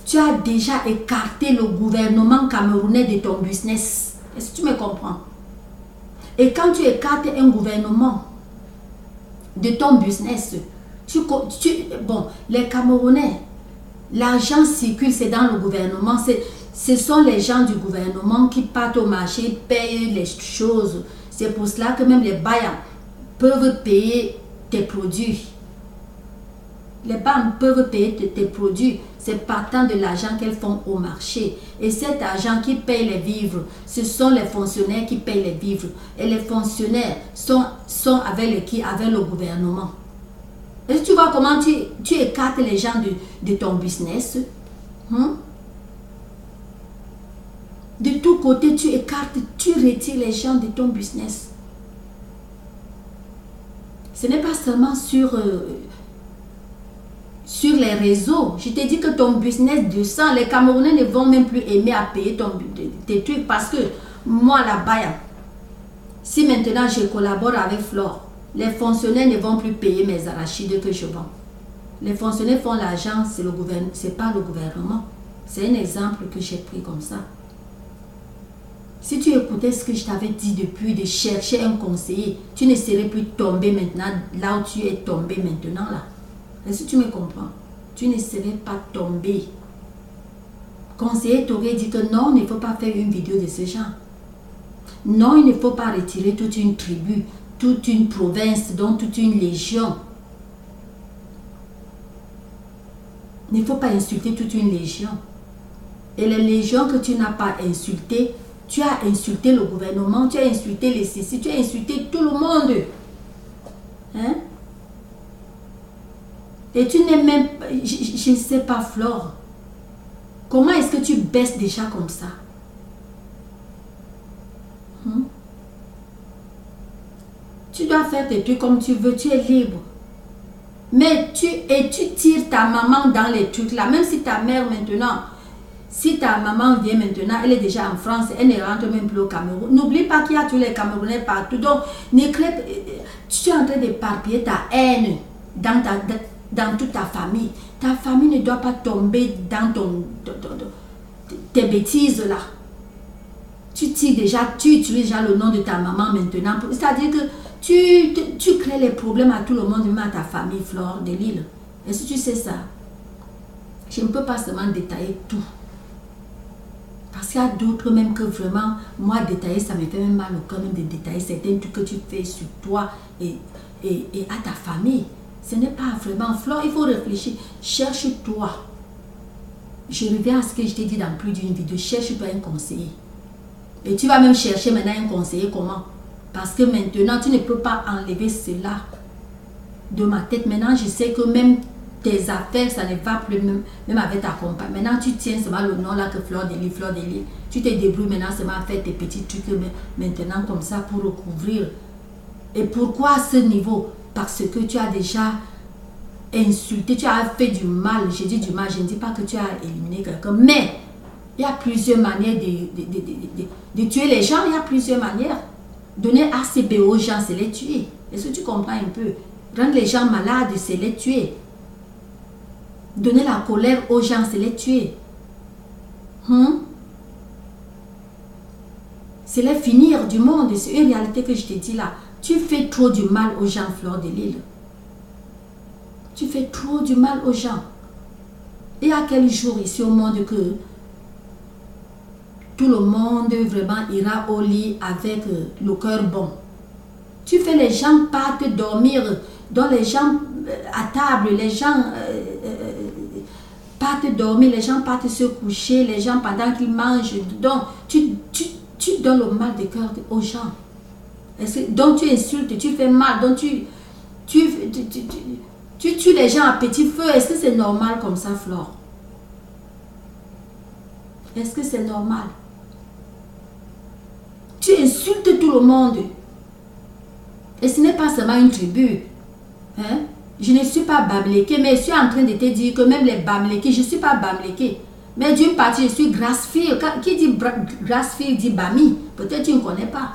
Tu as déjà écarté le gouvernement camerounais de ton business. Est-ce que tu me comprends? Et quand tu écartes un gouvernement de ton business, bon, les Camerounais, l'argent circule, c'est dans le gouvernement. Ce sont les gens du gouvernement qui partent au marché, payent les choses. C'est pour cela que même les bailleurs peuvent payer tes produits. Les banques peuvent payer tes produits. C'est partant de l'argent qu'elles font au marché. Et cet argent qui paye les vivres, ce sont les fonctionnaires qui payent les vivres. Et les fonctionnaires sont avec le gouvernement. Et tu vois comment tu écartes les gens de ton business. De tous côtés, tu écartes, tu retires les gens de ton business. Ce n'est pas seulement sur les réseaux. Je t'ai dit que ton business descend. Les Camerounais ne vont même plus aimer à payer tes trucs parce que moi là-bas, si maintenant je collabore avec Flore, les fonctionnaires ne vont plus payer mes arachides que je vends. Les fonctionnaires font l'argent, c'est pas le gouvernement. C'est un exemple que j'ai pris comme ça. Si tu écoutais ce que je t'avais dit depuis, de chercher un conseiller, tu ne serais plus tombé maintenant là où tu es tombé maintenant là. Est-ce que tu me comprends? Tu ne serais pas tombé. Conseiller t'aurait dit que non, il ne faut pas faire une vidéo de ce genre. Non, il ne faut pas retirer toute une tribu, toute une province, donc toute une légion. Il ne faut pas insulter toute une légion. Et les légions que tu n'as pas insultées, tu as insulté le gouvernement, tu as insulté les CC, tu as insulté tout le monde. Hein? Et tu n'es même pas, je ne sais pas, Flore. Comment est-ce que tu baisses déjà comme ça? Tu dois faire tes trucs comme tu veux, tu es libre. Mais tu tires ta maman dans les trucs là, même si ta mère maintenant, si ta maman vient maintenant, elle est déjà en France, elle ne rentre même plus au Cameroun. N'oublie pas qu'il y a tous les Camerounais partout. Donc, tu es en train d'éparpiller ta haine dans toute ta famille. Ta famille ne doit pas tomber dans tes bêtises là. Tu utilises déjà le nom de ta maman maintenant. C'est-à-dire que tu crées les problèmes à tout le monde, même à ta famille, Flore de Lille. Est-ce que tu sais ça? Je ne peux pas seulement détailler tout. Parce qu'il y a d'autres même que vraiment, moi détailler, ça me fait même mal au cœur même de détailler certains trucs que tu fais sur toi et à ta famille. Ce n'est pas vraiment Flore, il faut réfléchir. Cherche-toi. Je reviens à ce que je t'ai dit dans plus d'une vidéo. Cherche-toi un conseiller. Et tu vas même chercher maintenant un conseiller comment? Parce que maintenant, tu ne peux pas enlever cela de ma tête. Maintenant, je sais que même tes affaires, ça ne va plus même avec ta compagne. Maintenant, tu tiens seulement le nom là que Flore de Lille, Flore de Lille. Tu te débrouilles maintenant seulement à faire tes petits trucs maintenant comme ça pour recouvrir. Et pourquoi à ce niveau? Parce que tu as déjà insulté, tu as fait du mal. Je dis du mal, je ne dis pas que tu as éliminé quelqu'un. Mais Il y a plusieurs manières de tuer les gens. Il y a plusieurs manières. Donner ACB aux gens, c'est les tuer. Est-ce que tu comprends un peu? Rendre les gens malades, c'est les tuer. Donner la colère aux gens, c'est les tuer. C'est les finir du monde. C'est une réalité que je te dis là. Tu fais trop du mal aux gens, Fleur de Lys. Tu fais trop du mal aux gens. Et à quel jour ici au monde que tout le monde vraiment ira au lit avec le cœur bon? Tu fais les gens partent dormir, dans les gens à table, les gens partent dormir, les gens partent se coucher, les gens pendant qu'ils mangent. Donc, tu donnes le mal de cœur aux gens. Donc, tu insultes, tu fais mal, donc tu tues les gens à petit feu. Est-ce que c'est normal comme ça, Flore? Est-ce que c'est normal? Tu insultes tout le monde. Et ce n'est pas seulement une tribu. Hein? Je ne suis pas Bamileke, mais je suis en train de te dire que même les Bamileke, je ne suis pas Bamileke. Mais d'une partie, je suis Grassfield. Qui dit Grassfield dit Bami. Peut-être tu ne connais pas.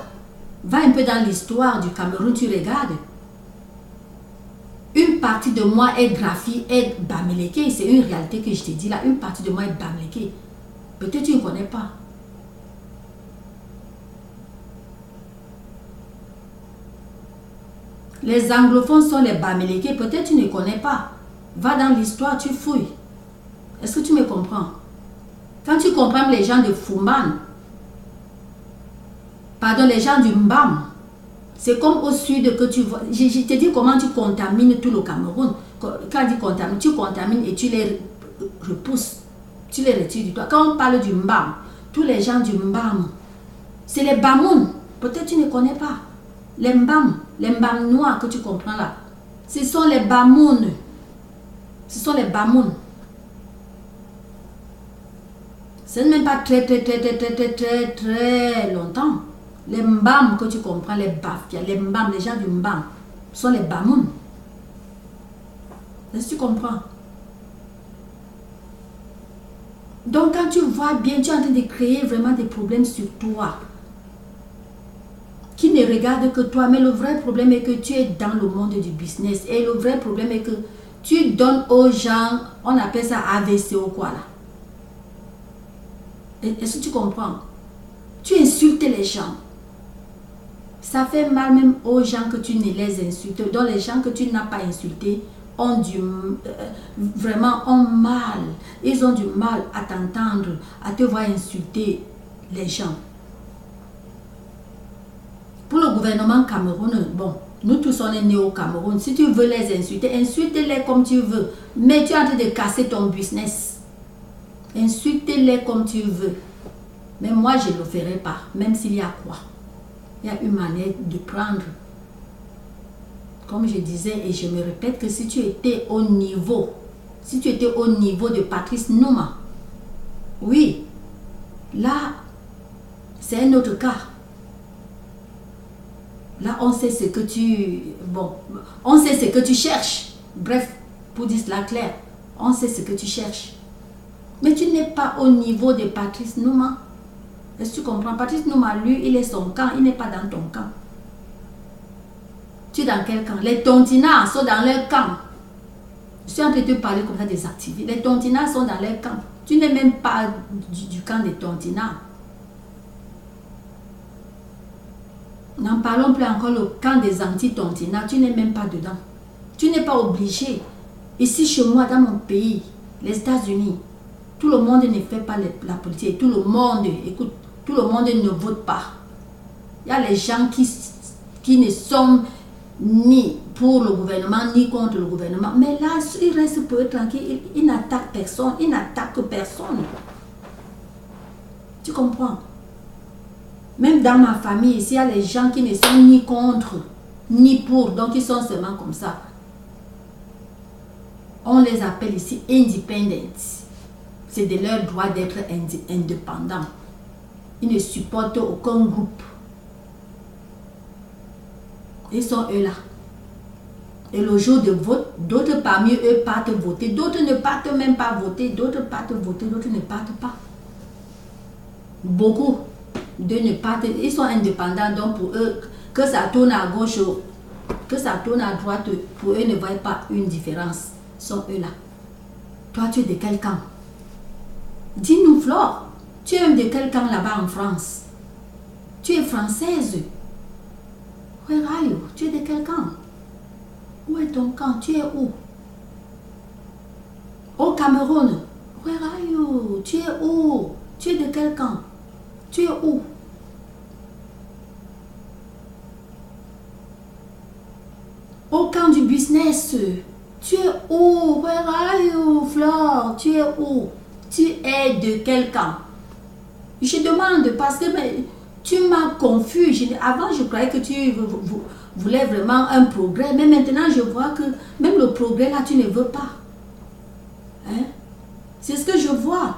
Va un peu dans l'histoire du Cameroun, tu regardes. Une partie de moi est Grafi, est Bamileke. C'est une réalité que je te dis là. Une partie de moi est Bamileke. Peut-être tu ne connais pas. Les anglophones sont les Bamileke. Peut-être tu ne connais pas. Va dans l'histoire, tu fouilles. Est-ce que tu me comprends? Quand tu comprends les gens de Fumban, pardon, les gens du Mbam, c'est comme au sud que tu vois. Je te dis comment tu contamines tout le Cameroun. Quand tu contamines et tu les repousses. Tu les retires du toit. Quand on parle du Mbam, tous les gens du Mbam, c'est les Bamoun. Peut-être tu ne connais pas. Les Mbam noirs que tu comprends là, ce sont les Bamoun. Ce sont les Bamoun. Ce n'est même pas très longtemps. Les Mbam que tu comprends, les Bafia, les Mbam, les gens du Mbam, sont les Bamoun. Est-ce que tu comprends? Donc quand tu vois bien, tu es en train de créer vraiment des problèmes sur toi. Qui ne regarde que toi, mais le vrai problème est que tu es dans le monde du business. Et le vrai problème est que tu donnes aux gens, on appelle ça AVC ou quoi là. Est-ce que tu comprends? Tu insultes les gens. Ça fait mal même aux gens que tu ne les insultes. Donc les gens que tu n'as pas insultés ont vraiment ont mal. Ils ont du mal à t'entendre, à te voir insulter les gens. Pour le gouvernement camerounais, bon, nous tous on est nés au Cameroun. Si tu veux les insulter, insulte-les comme tu veux. Mais tu es en train de casser ton business. Insulte-les comme tu veux. Mais moi, je ne le ferai pas. Même s'il y a quoi. Il y a une manière de prendre. Comme je disais et je me répète que si tu étais au niveau, de Patrice Nouma, oui, là, c'est un autre cas. Là, on sait ce que on sait ce que tu cherches. Bref, pour dire cela clair, on sait ce que tu cherches. Mais tu n'es pas au niveau de Patrice Nouma. Est-ce que tu comprends? Patrice Nouma, lui, il est son camp, il n'est pas dans ton camp. Tu es dans quel camp? Les tontinards sont dans leur camp. Je suis en train de te parler comme ça des activistes. Les tontinards sont dans leur camp. Tu n'es même pas du camp des tontinards. N'en parlons plus encore le camp des anti-tontinards. Tu n'es même pas dedans. Tu n'es pas obligé. Ici, chez moi, dans mon pays, les États-Unis, tout le monde ne fait pas la politique. Tout le monde, écoute, tout le monde ne vote pas. Il y a les gens qui ne sont ni pour le gouvernement, ni contre le gouvernement. Mais là, ils restent pour eux tranquilles. Ils n'attaquent personne. Ils n'attaquent personne. Tu comprends? Même dans ma famille, ici, il y a les gens qui ne sont ni contre, ni pour. Donc, ils sont seulement comme ça. On les appelle ici independents. C'est de leur droit d'être indépendants. Ils ne supportent aucun groupe. Ils sont eux là. Et le jour de vote, d'autres parmi eux partent voter. D'autres ne partent même pas voter. D'autres partent voter, d'autres ne partent pas. beaucoup de ne pas... Ils sont indépendants, donc pour eux, que ça tourne à gauche, que ça tourne à droite, pour eux, ne voient pas une différence. Ils sont eux là. Toi, tu es de quel camp? Dis-nous, Flore, tu es de quel camp là-bas en France? Tu es française. Where are you? Tu es de quel camp? Où est ton camp? Tu es où? Au Cameroun. Where are you? Tu es où? Tu es de quel camp? Tu es où? Au camp du business. Tu es où? Where are you, Flore? Tu es où? Tu es de quel camp? Je demande parce que tu m'as confus. Avant, je croyais que tu voulais vraiment un progrès. Mais maintenant, je vois que même le progrès, là, tu ne veux pas. Hein? C'est ce que je vois.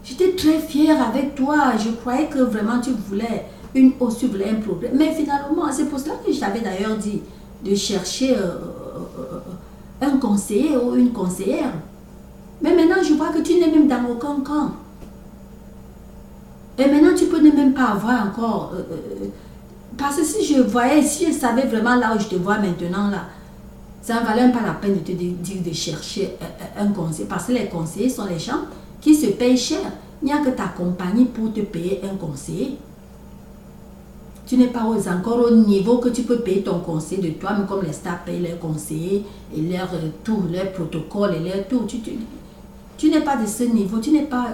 J'étais très fière avec toi. Je croyais que vraiment tu voulais tu voulais un progrès. Mais finalement, c'est pour cela que je t'avais d'ailleurs dit de chercher un conseiller ou une conseillère. Mais maintenant, je vois que tu n'es même dans aucun camp. Et maintenant, tu peux ne même pas avoir encore... parce que si je savais vraiment là où je te vois maintenant, là, ça ne valait pas la peine de te dire de chercher un conseiller. Parce que les conseillers sont les gens qui se payent cher. Il n'y a que ta compagnie pour te payer un conseiller. Tu n'es pas encore au niveau que tu peux payer ton conseiller de toi-même, comme les stars payent leurs conseillers et leur tout, leur protocole et leur tout. Tu n'es pas de ce niveau, tu n'es pas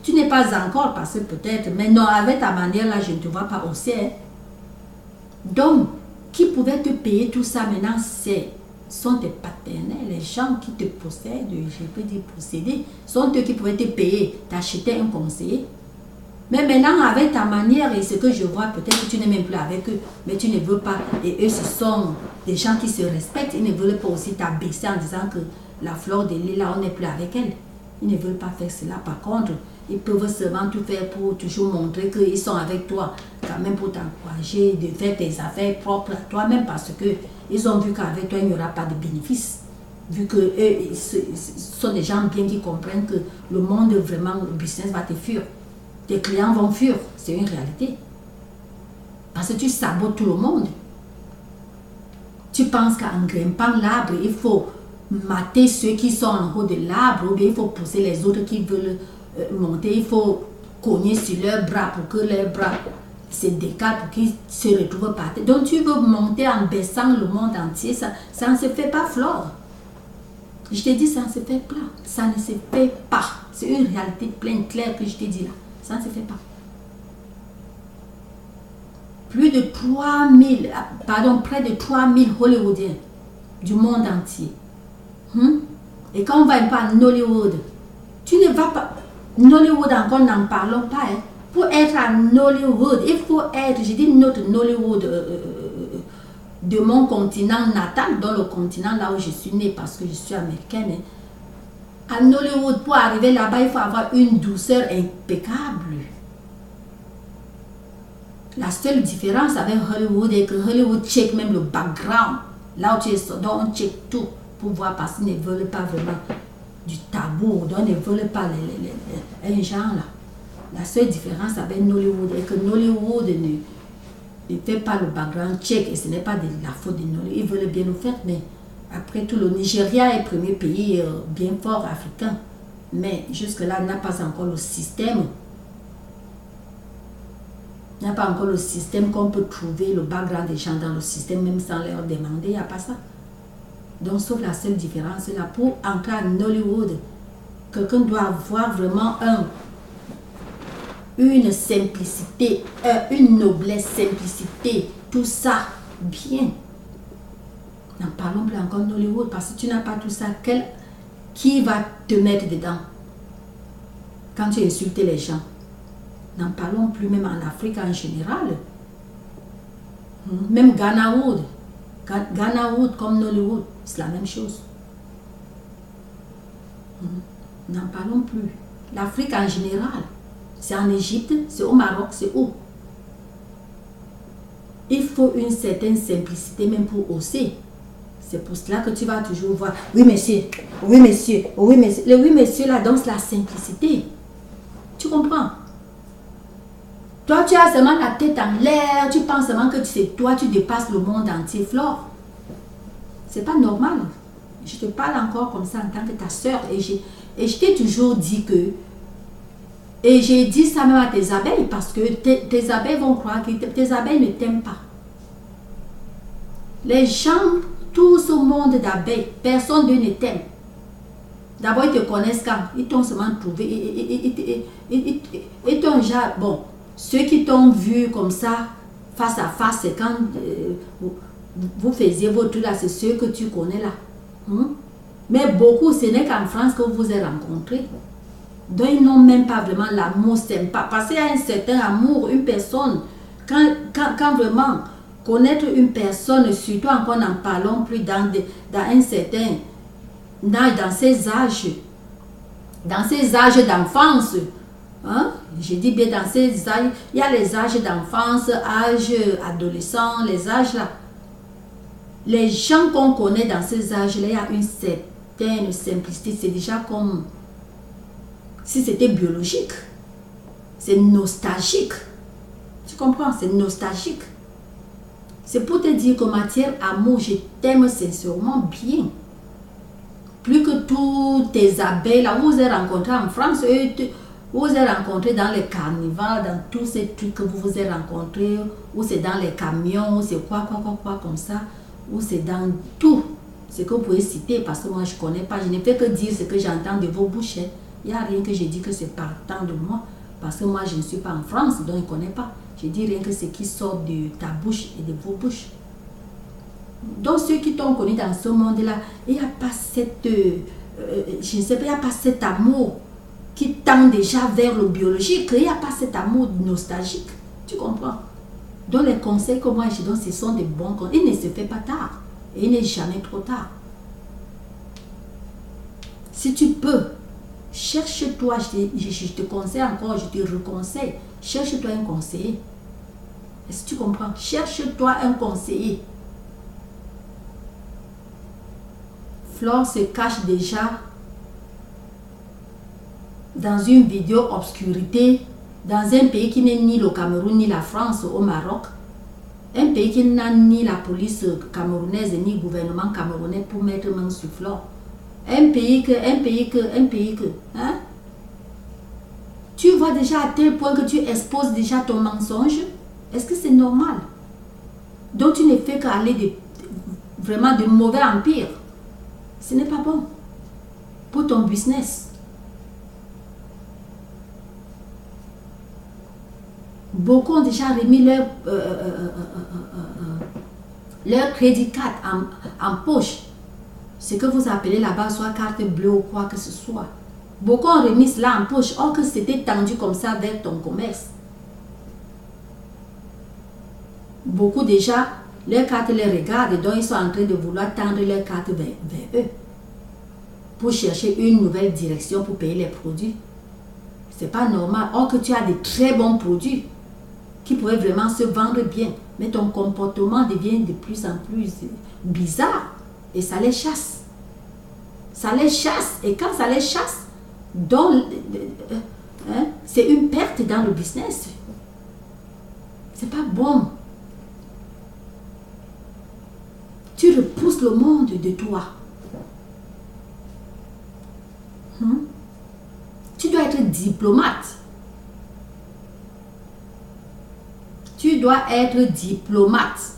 tu n'es pas encore, parce que peut-être, mais non, avec ta manière là, je ne te vois pas aussi. Hein. Donc, qui pouvait te payer tout ça maintenant, sont tes partenaires, les gens qui te possèdent, je peux dire posséder, sont eux qui pouvaient te payer, t'acheter un conseiller. Mais maintenant, avec ta manière et ce que je vois, peut-être que tu n'es même plus avec eux, mais tu ne veux pas. Et eux, ce sont des gens qui se respectent. Ils ne veulent pas aussi t'abaisser en disant que la Flore de Lille, là, on n'est plus avec elle. Ils ne veulent pas faire cela. Par contre, ils peuvent seulement tout faire pour toujours montrer qu'ils sont avec toi, quand même pour t'encourager de faire tes affaires propres à toi-même, parce qu'ils ont vu qu'avec toi, il n'y aura pas de bénéfice. Vu que eux, ce sont des gens bien qui comprennent que le monde, vraiment, le business va te fuir. Tes clients vont fuir, c'est une réalité. Parce que tu sabotes tout le monde. Tu penses qu'en grimpant l'arbre, il faut mater ceux qui sont en haut de l'arbre, ou bien il faut pousser les autres qui veulent monter, il faut cogner sur leurs bras pour que leurs bras se décalent, pour qu'ils se retrouvent par terre. Donc tu veux monter en baissant le monde entier, ça ne se fait pas, Flore. Je t'ai dit, ça ne se fait pas. Ça ne se fait pas. C'est une réalité pleine, claire que je t'ai dit là. Ça ne se fait pas. Plus de 3000, pardon, près de 3000 Hollywoodiens du monde entier. Et quand on va un peu à Nollywood, tu ne vas pas... Nollywood encore, n'en parlons pas. Hein. Pour être à Nollywood, il faut être, je dis notre Nollywood de mon continent natal, dans le continent là où je suis née parce que je suis américaine. Hein. À Nollywood, pour arriver là-bas, il faut avoir une douceur impeccable. La seule différence avec Hollywood est que Hollywood check même le background. Là où tu es, donc on check tout pour voir parce qu'ils ne veulent pas vraiment du tabou, donc ils ne veulent pas un genre là. La seule différence avec Nollywood est que Nollywood ne fait pas le background check et ce n'est pas de la faute de Nollywood. Ils veulent bien le faire, mais après tout, le Nigeria est le premier pays bien fort africain. Mais jusque-là, n'a pas encore le système. Il n'y a pas encore le système qu'on peut trouver le background des gens dans le système, même sans leur demander. Il n'y a pas ça. Donc, sauf la seule différence là, pour entrer à Nollywood, quelqu'un doit avoir vraiment une simplicité, une noblesse, simplicité, tout ça, bien. N'en parlons plus encore de Nollywood parce que tu n'as pas tout ça. Qui va te mettre dedans quand tu insultes les gens? N'en parlons plus même en Afrique en général. Même Ghanawood. Ghanawood comme Nollywood, c'est la même chose. N'en parlons plus. L'Afrique en général, c'est en Égypte, c'est au Maroc, c'est où? Il faut une certaine simplicité même pour oser. C'est pour cela que tu vas toujours voir, oui monsieur, oui monsieur, oui monsieur. Le oui monsieur là, donc c'est la simplicité. Tu comprends? Toi, tu as seulement la tête en l'air, tu penses seulement que c'est toi, tu dépasses le monde entier, Flore. C'est pas normal. Je te parle encore comme ça en tant que ta soeur. Et je t'ai toujours dit que, et j'ai dit ça même à tes abeilles, parce que tes abeilles vont croire que tes abeilles ne t'aiment pas. Les gens, tout ce monde d'abeilles, personne ne t'aime. D'abord, ils te connaissent quand ils t'ont seulement trouvé. Ils t'ont déjà, bon, ceux qui t'ont vu comme ça, face à face, c'est quand vous faisiez votre là, c'est ceux que tu connais là. Mais beaucoup, ce n'est qu'en France que vous vous êtes rencontrés. Donc, ils n'ont même pas vraiment l'amour sympa. Parce qu'il y a un certain amour, une personne, quand vraiment connaître une personne, surtout encore n'en parlons plus dans un certain âge, dans ces âges d'enfance. Hein? Je dis bien dans ces âges, il y a les âges d'enfance, âge adolescent, les âges là. Les gens qu'on connaît dans ces âges-là, il y a une certaine simplicité. C'est déjà comme si c'était biologique. C'est nostalgique. Tu comprends? C'est nostalgique. C'est pour te dire que matière amour, je t'aime sincèrement bien. Plus que tous tes abeilles, là, vous vous êtes rencontrés en France, vous vous êtes rencontrés dans les carnivals, dans tous ces trucs que vous vous êtes rencontrés, ou c'est dans les camions, ou c'est quoi, comme ça. Ou c'est dans tout ce que vous pouvez citer, parce que moi je ne connais pas, je ne fais que dire ce que j'entends de vos bouches. Il n'y a rien que je dis que c'est partant de moi, parce que moi je ne suis pas en France, donc je ne connais pas. Je dis rien que ce qui sort de ta bouche et de vos bouches. Donc ceux qui t'ont connu dans ce monde-là, il n'y a pas cette, je ne sais pas, il n'y a pas cet amour qui tend déjà vers le biologique, il n'y a pas cet amour nostalgique, tu comprends? Donc les conseils que moi je donne, ce sont des bons conseils. Il ne se fait pas tard. Et il n'est jamais trop tard. Si tu peux, cherche-toi, je te conseille encore, je te reconseille, cherche-toi un conseiller. Est-ce que tu comprends? Cherche-toi un conseiller. Flore se cache déjà dans une vidéo obscurité, dans un pays qui n'est ni le Cameroun, ni la France, au Maroc. Un pays qui n'a ni la police camerounaise, ni le gouvernement camerounais pour mettre main sur Flore. Un pays que, hein? Tu vois déjà à tel point que tu exposes déjà ton mensonge. Est-ce que c'est normal? Donc tu ne fais qu'aller vraiment de mauvais en pire. Ce n'est pas bon pour ton business. Beaucoup ont déjà remis leur crédit card en poche. Ce que vous appelez là-bas, soit carte bleue ou quoi que ce soit. Beaucoup ont remis cela en poche, or que c'était tendu comme ça vers ton commerce. Beaucoup déjà, leurs cartes les regardent, donc ils sont en train de vouloir tendre leurs cartes vers eux. Pour chercher une nouvelle direction pour payer les produits. C'est pas normal, or que tu as de très bons produits qui pourraient vraiment se vendre bien, mais ton comportement devient de plus en plus bizarre et ça les chasse. Ça les chasse, et quand ça les chasse, c'est une perte dans le business. C'est pas bon. Tu repousses le monde de toi. Tu dois être diplomate. Tu dois être diplomate.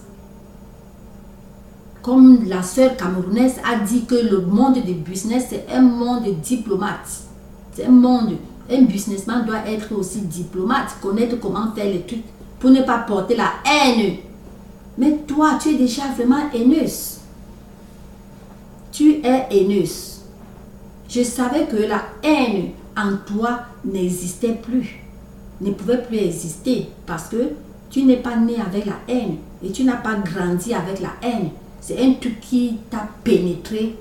Comme la sœur camerounaise a dit que le monde du business, c'est un monde diplomate. C'est un monde. Un businessman doit être aussi diplomate, connaître comment faire les trucs pour ne pas porter la haine. Mais toi, tu es déjà vraiment haineuse. Tu es haineuse. Je savais que la haine en toi n'existait plus, ne pouvait plus exister parce que tu n'es pas né avec la haine et tu n'as pas grandi avec la haine. C'est un truc qui t'a pénétré.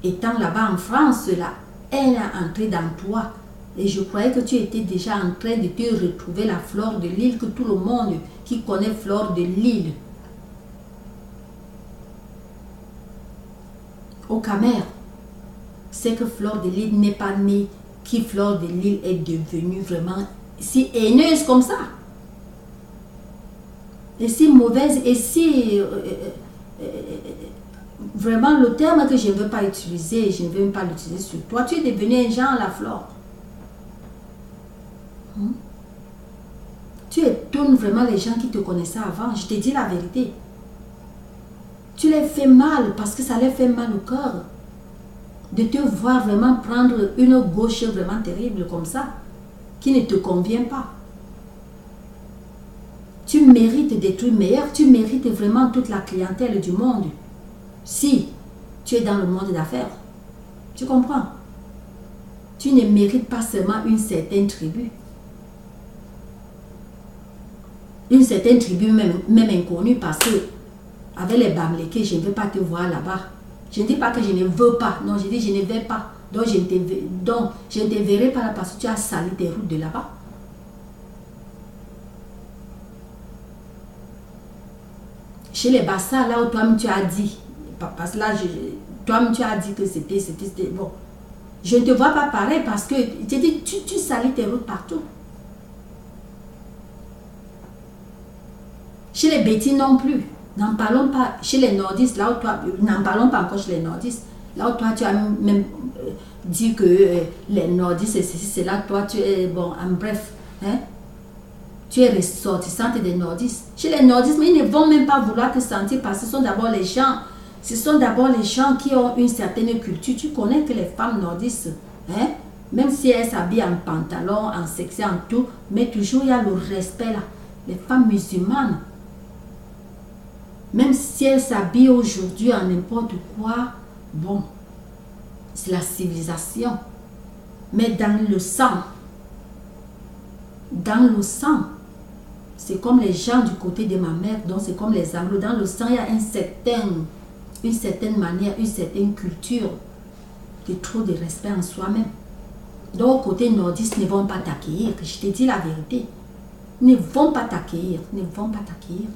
Étant là-bas en France, la haine a entré dans toi. Et je croyais que tu étais déjà en train de te retrouver la Flore de Lille, que tout le monde qui connaît Flore de Lille au Cameroun, c'est que Flore de Lille n'est pas née, qui Flore de Lille est devenue vraiment si haineuse comme ça. et si mauvaise, et si vraiment le terme que je ne veux pas utiliser, je ne veux même pas l'utiliser sur toi, tu es devenu un genre la flore. Tu étonnes vraiment les gens qui te connaissaient avant, je te dis la vérité. Tu les fais mal parce que ça les fait mal au cœur de te voir vraiment prendre une gauche vraiment terrible comme ça, qui ne te convient pas. Tu mérites d'être meilleur, tu mérites vraiment toute la clientèle du monde. Si tu es dans le monde d'affaires, tu comprends? Tu ne mérites pas seulement une certaine tribu. Une certaine tribu même inconnue parce que avec les Bamlékés, je ne veux pas te voir là-bas. Je ne dis pas que je ne veux pas. Non, je dis je ne vais pas. Donc je ne te verrai pas là parce que tu as sali tes routes de là-bas. Chez les Bassas, là où toi-même tu as dit, parce que là, toi-même tu as dit que c'était bon. Je ne te vois pas pareil parce que tu salis tes routes partout. Chez les Bétis non plus. N'en parlons pas. Chez les nordistes, là où toi, n'en parlons pas encore chez les nordistes. Là où toi, tu as même dit que les nordistes, c'est ceci, c'est là, toi, tu es, bon, en bref, hein, tu es ressortissante des nordistes. Chez les nordistes, mais ils ne vont même pas vouloir te sentir parce que ce sont d'abord les gens qui ont une certaine culture. Tu connais que les femmes nordistes, hein, même si elles s'habillent en pantalon, en sexy, en tout, mais toujours il y a le respect là. Les femmes musulmanes, même si elles s'habillent aujourd'hui en n'importe quoi, bon, c'est la civilisation. Mais dans le sang, c'est comme les gens du côté de ma mère, donc c'est comme les Anglo. Dans le sang, il y a une certaine manière, une certaine culture de trop de respect en soi-même. Donc, au côté nordiste, ils ne vont pas t'accueillir. Je te dis la vérité. Ils ne vont pas t'accueillir. Ils ne vont pas t'accueillir.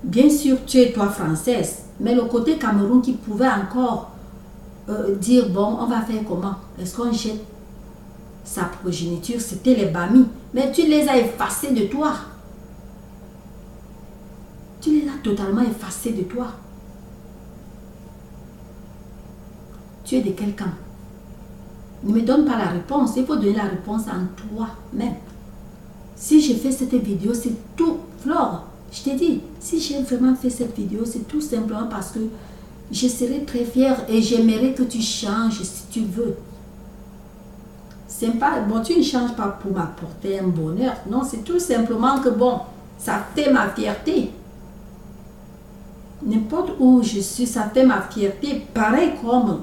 Bien sûr, tu es toi française, mais le côté Cameroun qui pouvait encore dire, bon, on va faire comment? Est-ce qu'on jette sa progéniture? C'était les Bami. Mais tu les as effacés de toi. Tu les as totalement effacés de toi. Tu es de quel camp? Ne me donne pas la réponse. Il faut donner la réponse en toi-même. Si je fais cette vidéo, c'est tout. Flore, je t'ai dit, si j'ai vraiment fait cette vidéo, c'est tout simplement parce que je serai très fière et j'aimerais que tu changes si tu veux. C'est pas, bon, tu ne changes pas pour m'apporter un bonheur. Non, c'est tout simplement que, bon, ça fait ma fierté. N'importe où je suis, ça fait ma fierté. Pareil comme,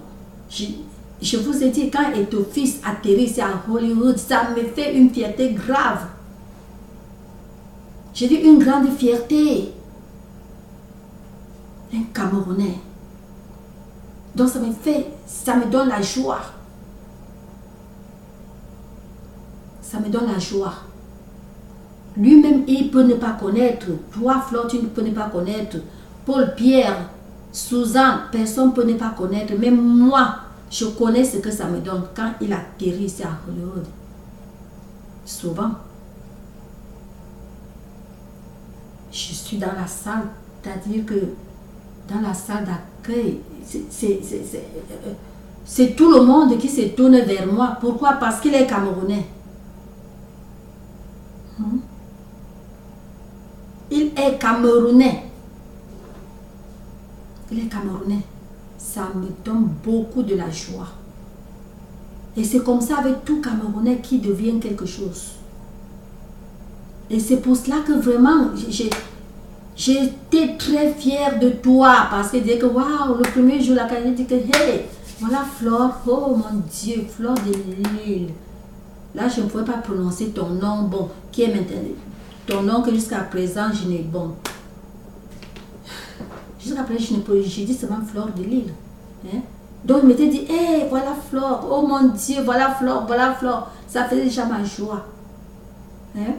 je vous ai dit, quand Ethofis atterrit à Hollywood, ça me fait une fierté grave. J'ai dit une grande fierté. Un Camerounais. Donc ça me donne la joie. Ça me donne la joie. Lui-même, il peut ne pas connaître. Toi, Flore, tu ne peux ne pas connaître. Paul, Pierre, Suzanne, personne ne peut ne pas connaître. Même moi, je connais ce que ça me donne quand il atterrit ici à Hollywood. Souvent. Je suis dans la salle, c'est-à-dire que dans la salle d'accueil, c'est tout le monde qui se tourne vers moi. Pourquoi? Parce qu'il est Camerounais. Il est Camerounais. Il est Camerounais. Ça me donne beaucoup de la joie. Et c'est comme ça avec tout Camerounais qui devient quelque chose. Et c'est pour cela que vraiment, j'étais très fière de toi. Parce que dès que, waouh, le premier jour, la carrière dit que, hey, voilà Flore, oh mon Dieu, Flore de Lille. Là, je ne pouvais pas prononcer ton nom, bon, qui est maintenant, ton nom que jusqu'à présent, je n'ai, bon. Jusqu'à présent, j'ai dit seulement Flore de Lille. Hein? Donc, il m'était dit, hey, voilà Flore, oh mon Dieu, voilà Flore, voilà Flore. Ça faisait déjà ma joie. Hein?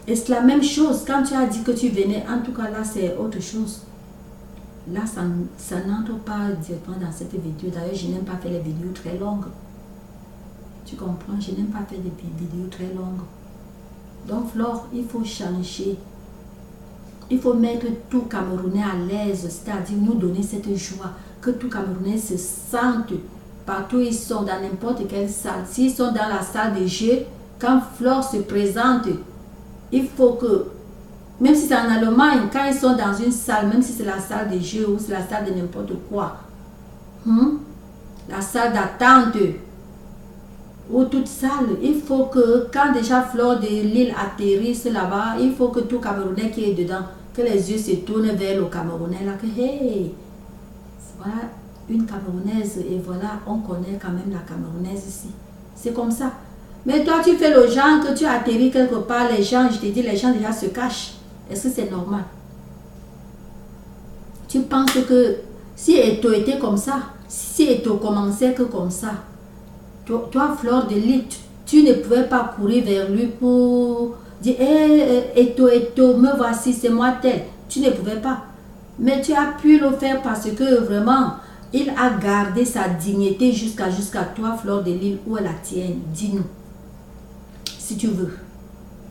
Et c'est la même chose quand tu as dit que tu venais. En tout cas, là, c'est autre chose. Là, ça n'entre pas directement dans cette vidéo. D'ailleurs, je n'aime pas faire les vidéos très longues. Tu comprends? Je n'aime pas faire des vidéos très longues. Donc, Flore, il faut changer. Il faut mettre tout Camerounais à l'aise, c'est-à-dire nous donner cette joie, que tout Camerounais se sente partout où ils sont, dans n'importe quelle salle. S'ils sont dans la salle de jeu, quand Flore se présente, il faut que, même si c'est en Allemagne, quand ils sont dans une salle, même si c'est la salle de jeu ou c'est la salle de n'importe quoi, la salle d'attente, ou toute salle, il faut que quand déjà Flore de Lille atterrisse là-bas, il faut que tout Camerounais qui est dedans, que les yeux se tournent vers le Camerounais là, que hey, voilà une Camerounaise et voilà, on connaît quand même la Camerounaise ici. C'est comme ça. Mais toi, tu fais le genre que tu atterris quelque part, les gens, je te dis, les gens déjà se cachent. Est-ce que c'est normal? Tu penses que si Eto était comme ça, si Eto commençait que comme ça, toi, Flore de Lille, tu ne pouvais pas courir vers lui pour dire Eto, me voici, c'est moi tel. Tu ne pouvais pas. Mais tu as pu le faire parce que vraiment, il a gardé sa dignité jusqu'à toi, Flore de Lille, où est la tienne? Dis-nous. Si tu veux.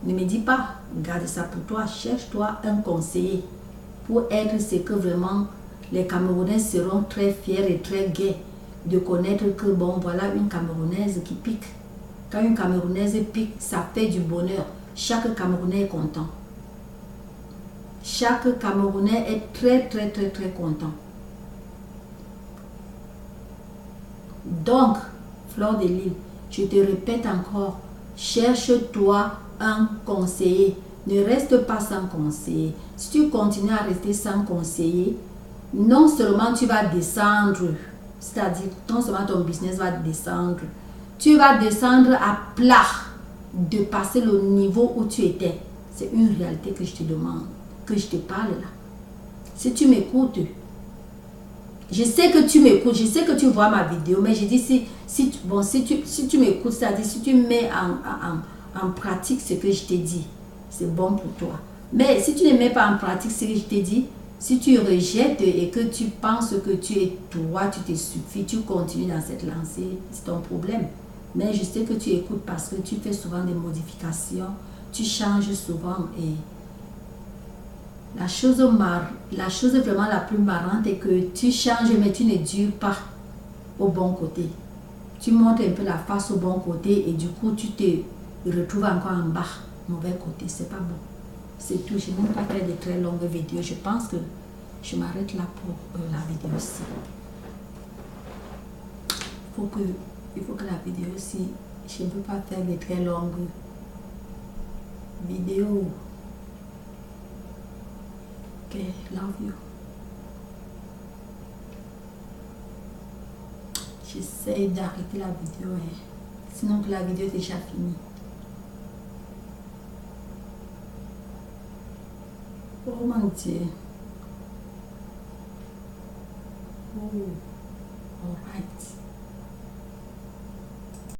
Ne me dis pas, garde ça pour toi. Cherche-toi un conseiller pour être ce que vraiment les Camerounais seront très fiers et très gais de connaître que bon, voilà une Camerounaise qui pique. Quand une Camerounaise pique, ça fait du bonheur. Chaque Camerounais est content. Chaque Camerounais est très content. Donc, Flore de Lille, je te répète encore, cherche-toi un conseiller. Ne reste pas sans conseiller. Si tu continues à rester sans conseiller, non seulement tu vas descendre, c'est-à-dire non seulement ton business va descendre, tu vas descendre à plat, de passer le niveau où tu étais. C'est une réalité que je te demande, que je te parle là. Si tu m'écoutes, je sais que tu m'écoutes, je sais que tu vois ma vidéo, mais je dis si tu m'écoutes, c'est-à-dire si tu mets en pratique ce que je t'ai dit, c'est bon pour toi. Mais si tu ne mets pas en pratique ce que je t'ai dit, si tu rejettes et que tu penses que tu es toi, tu te suffis, tu continues dans cette lancée, c'est ton problème. Mais je sais que tu écoutes parce que tu fais souvent des modifications, tu changes souvent et la chose vraiment la plus marrante est que tu changes mais tu ne dures pas au bon côté. Tu montres un peu la face au bon côté et du coup tu te retrouves encore en bas, mauvais côté, c'est pas bon. C'est tout, je n'ai même pas fait de très longues vidéos. Je pense que je m'arrête là pour la vidéo aussi. Il faut que la vidéo aussi, je ne peux pas faire de très longues vidéos. Ok, love you. J'essaie d'arrêter la vidéo, sinon que la vidéo est déjà finie. Oh mon Dieu. Oh, alright.